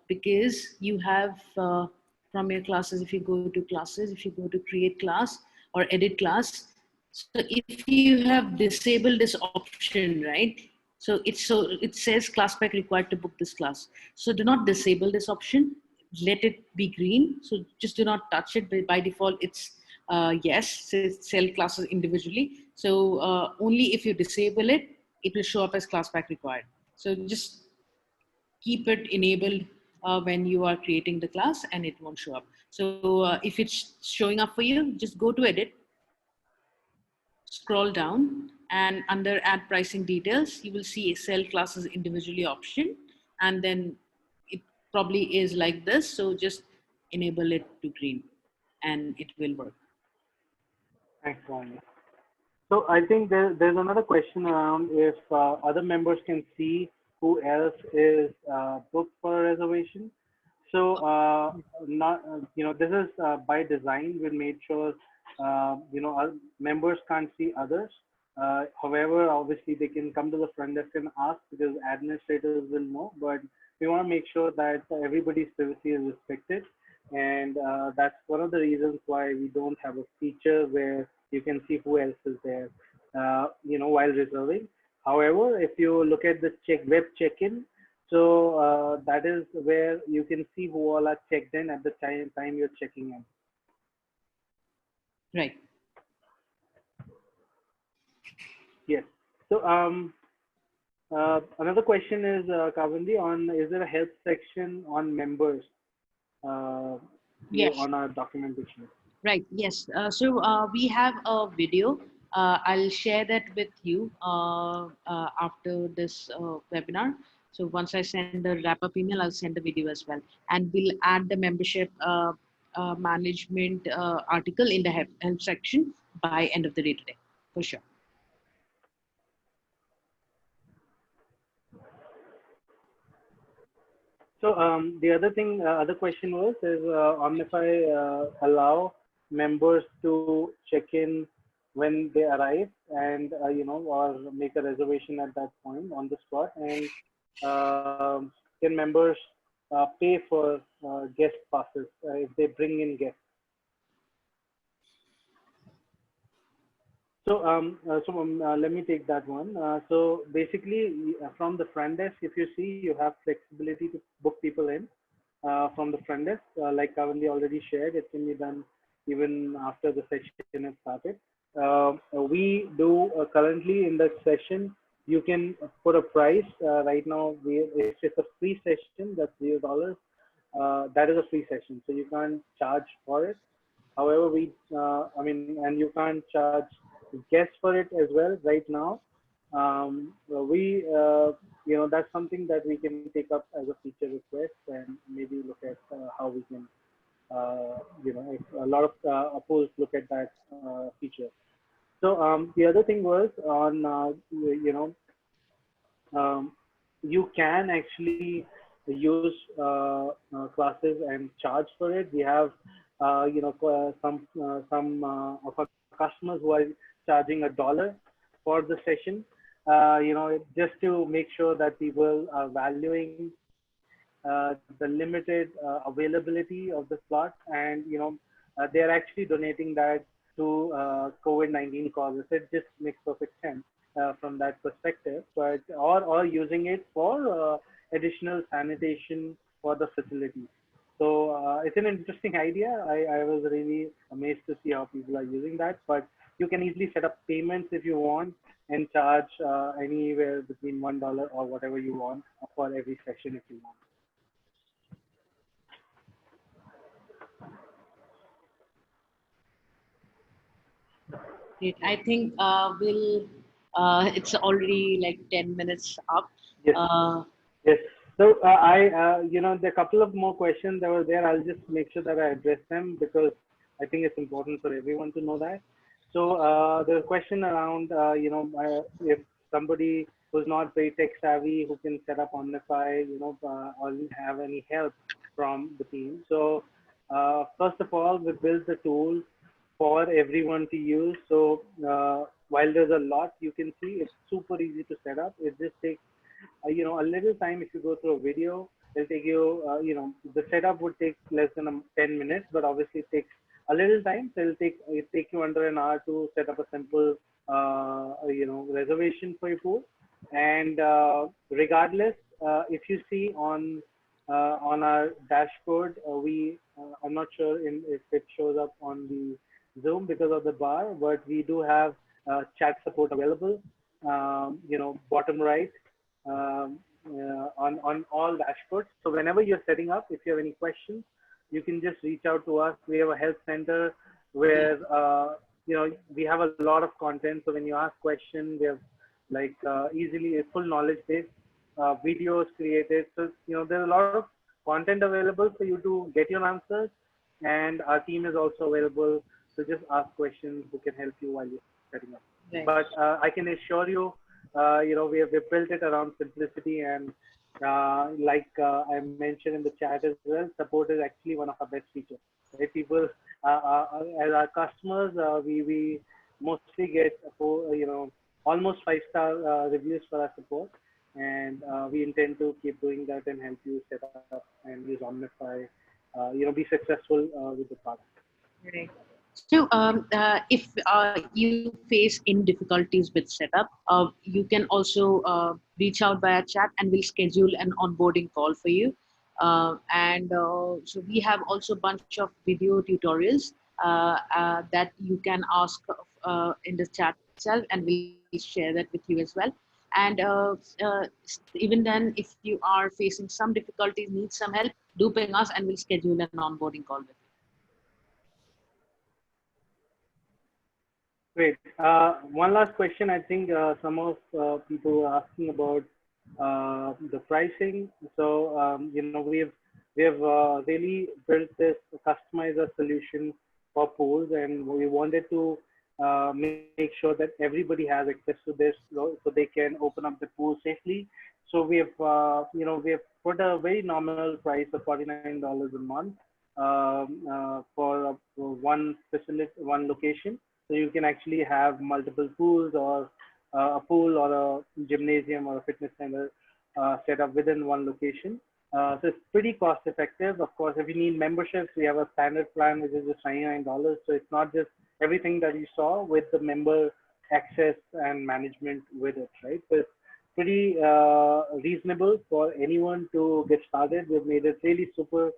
because you have from your classes, if you go to classes, if you go to create class or edit class, so if you have disabled this option, right? So it says class pack required to book this class. So do not disable this option. Let it be green. So just do not touch it. By default, it's yes, says sell classes individually. So only if you disable it, it will show up as class pack required. So just keep it enabled when you are creating the class, and it won't show up. So if it's showing up for you, just go to edit, scroll down, and under add pricing details, you will see a sell classes individually option, and then it probably is like this. So just enable it to green and it will work. Thanks, Vani. So I think there's another question around if other members can see who else is booked for a reservation. So not this is by design. We made sure our members can't see others. However, obviously they can come to the front desk and ask because administrators will know. But we want to make sure that everybody's privacy is respected, and that's one of the reasons why we don't have a feature where you can see who else is there, while reserving. However, if you look at the web check-in, so that is where you can see who all are checked in at the time you're checking in. Right. Yes. So another question is, Kavandi, on is there a help section on members Yes. on our documentation? Right. Yes. So we have a video. I'll share that with you after this webinar. So once I send the wrap-up email, I'll send the video as well, and we'll add the membership management article in the help section by end of the day today, for sure. So the other question was is Omnify allow members to check in when they arrive and or make a reservation at that point on the spot, and can members pay for guest passes if they bring in guests? So let me take that one. So basically, from the front desk, if you see, you have flexibility to book people in from the front desk. Like Kavandi already shared, it can be done even after the session has started. We do currently in the session, you can put a price. Right now, it's just a free session. That's $0. That is a free session, so you can't charge for it. However, and you can't charge guests for it as well right now. That's something that we can take up as a feature request and maybe look at how we can, if a lot of opposed look at that feature. So the other thing was on, you can actually use classes and charge for it. We have, some of our customers who are charging $1 for the session. Just to make sure that people are valuing the limited availability of the slot, and they're actually donating that to COVID-19 causes. It just makes perfect sense from that perspective, but or using it for additional sanitation for the facility. So it's an interesting idea. I was really amazed to see how people are using that, but you can easily set up payments if you want and charge anywhere between $1 or whatever you want for every session if you want. Great. I think it's already like 10 minutes up. Yes. Uh, Yes. So there are a couple of more questions that were there. I'll just make sure that I address them because I think it's important for everyone to know that. So there's a question around, if somebody who's not very tech savvy, who can set up Omnify, or have any help from the team. So first of all, we built the tool for everyone to use. So while there's a lot you can see, it's super easy to set up. It just takes a little time. If you go through a video, it'll take you, the setup would take less than 10 minutes, but obviously it takes a little time. So it take you under an hour to set up a simple, reservation for your pool. And regardless, if you see on our dashboard, I'm not sure if it shows up on the Zoom because of the bar, but we do have chat support available. Bottom right, on all dashboards. So whenever you're setting up, if you have any questions, you can just reach out to us. We have a help center where we have a lot of content. So when you ask questions, we have like easily a full knowledge base, videos created. So there's a lot of content available for you to get your answers, and our team is also available to just ask questions who can help you while you're setting up. Right. But I can assure you, we built it around simplicity, and I mentioned in the chat as well, support is actually one of our best features. Right? People, as our customers, we mostly get almost 5-star reviews for our support, and we intend to keep doing that and help you set up and use Omnify, be successful with the product. Right. So, if you face any difficulties with setup, you can also reach out via chat, and we'll schedule an onboarding call for you. So we have also a bunch of video tutorials that you can ask in the chat itself, and we'll share that with you as well. And even then, if you are facing some difficulties, need some help, do ping us, and we'll schedule an onboarding call with you. Great. One last question. I think some of people are asking about the pricing. So we have really built this customizer solution for pools, and we wanted to make sure that everybody has access to this, so they can open up the pool safely. So we have put a very nominal price of $49 a month for one facility, one location. So you can actually have multiple pools, or a pool or a gymnasium or a fitness center set up within one location. So it's pretty cost effective. Of course, if you need memberships, we have a standard plan, which is just $99. So it's not just everything that you saw with the member access and management with it, right? So it's pretty reasonable for anyone to get started. We've made it really super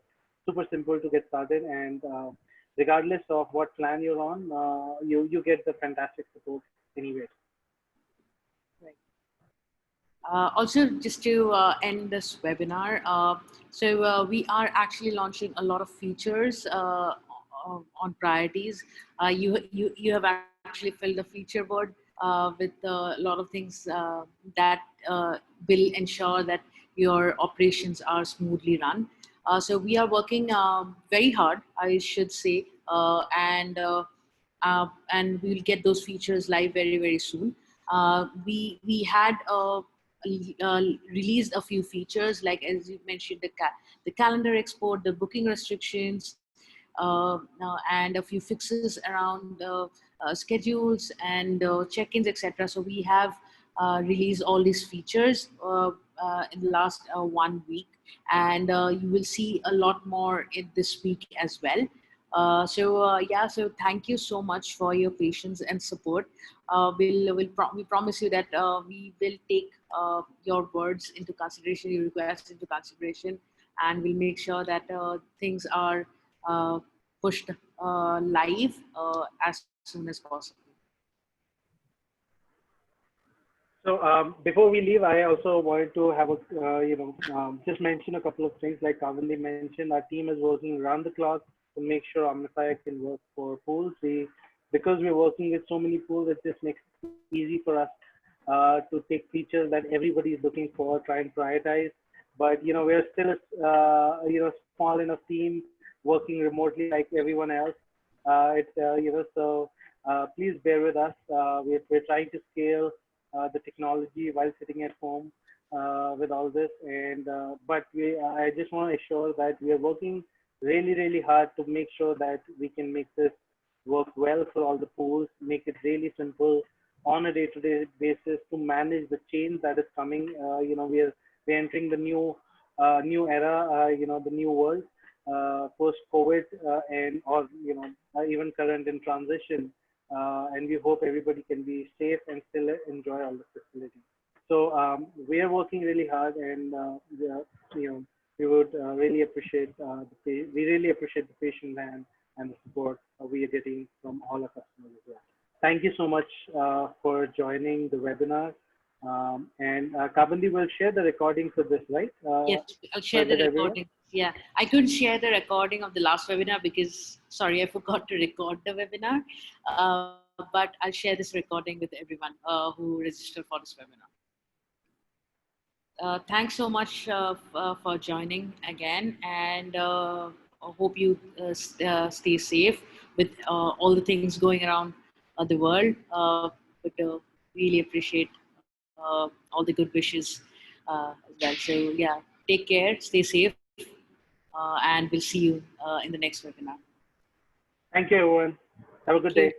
simple to get started, and regardless of what plan you're on, you get the fantastic support anyway. Right. Also, just to end this webinar, we are actually launching a lot of features on priorities. You have actually filled a feature board with a lot of things that will ensure that your operations are smoothly run. So we are working very hard, I should say, and we will get those features live very, very soon. We had released a few features, like as you mentioned, the calendar export, the booking restrictions, and a few fixes around schedules and check-ins, etc. So we have released all these features in the last 1 week, and you will see a lot more in this week as well. So thank you so much for your patience and support. We promise you that we will take your words into consideration, your requests into consideration, and we'll make sure that things are pushed live as soon as possible. So before we leave, I also wanted to have just mention a couple of things. Like Kavandi mentioned, our team is working around the clock to make sure Omnify can work for pools. Because we're working with so many pools, it just makes it easy for us to take features that everybody is looking for, try and prioritize. But we're still small enough team working remotely like everyone else. Please bear with us. We're trying to scale the technology while sitting at home with all this, and but I just want to assure that we are working really hard to make sure that we can make this work well for all the pools, make it really simple on a day-to-day basis to manage the change that is coming. We're entering the new era, the new world post-COVID, and or even current in transition. And we hope everybody can be safe and still enjoy all the facilities. So we are working really hard, and we would really appreciate we really appreciate the patient and the support we are getting from all our customers as well. Thank you so much for joining the webinar. And Kabandi will share the recording for this, right? Yes, I'll share the recording. Yeah, I couldn't share the recording of the last webinar because, sorry, I forgot to record the webinar. But I'll share this recording with everyone who registered for this webinar. Thanks so much for joining again, and I hope you stay safe with all the things going around the world. But really appreciate all the good wishes as well. So yeah, take care, stay safe, and we'll see you in the next webinar. Thank you, everyone. Have a good day.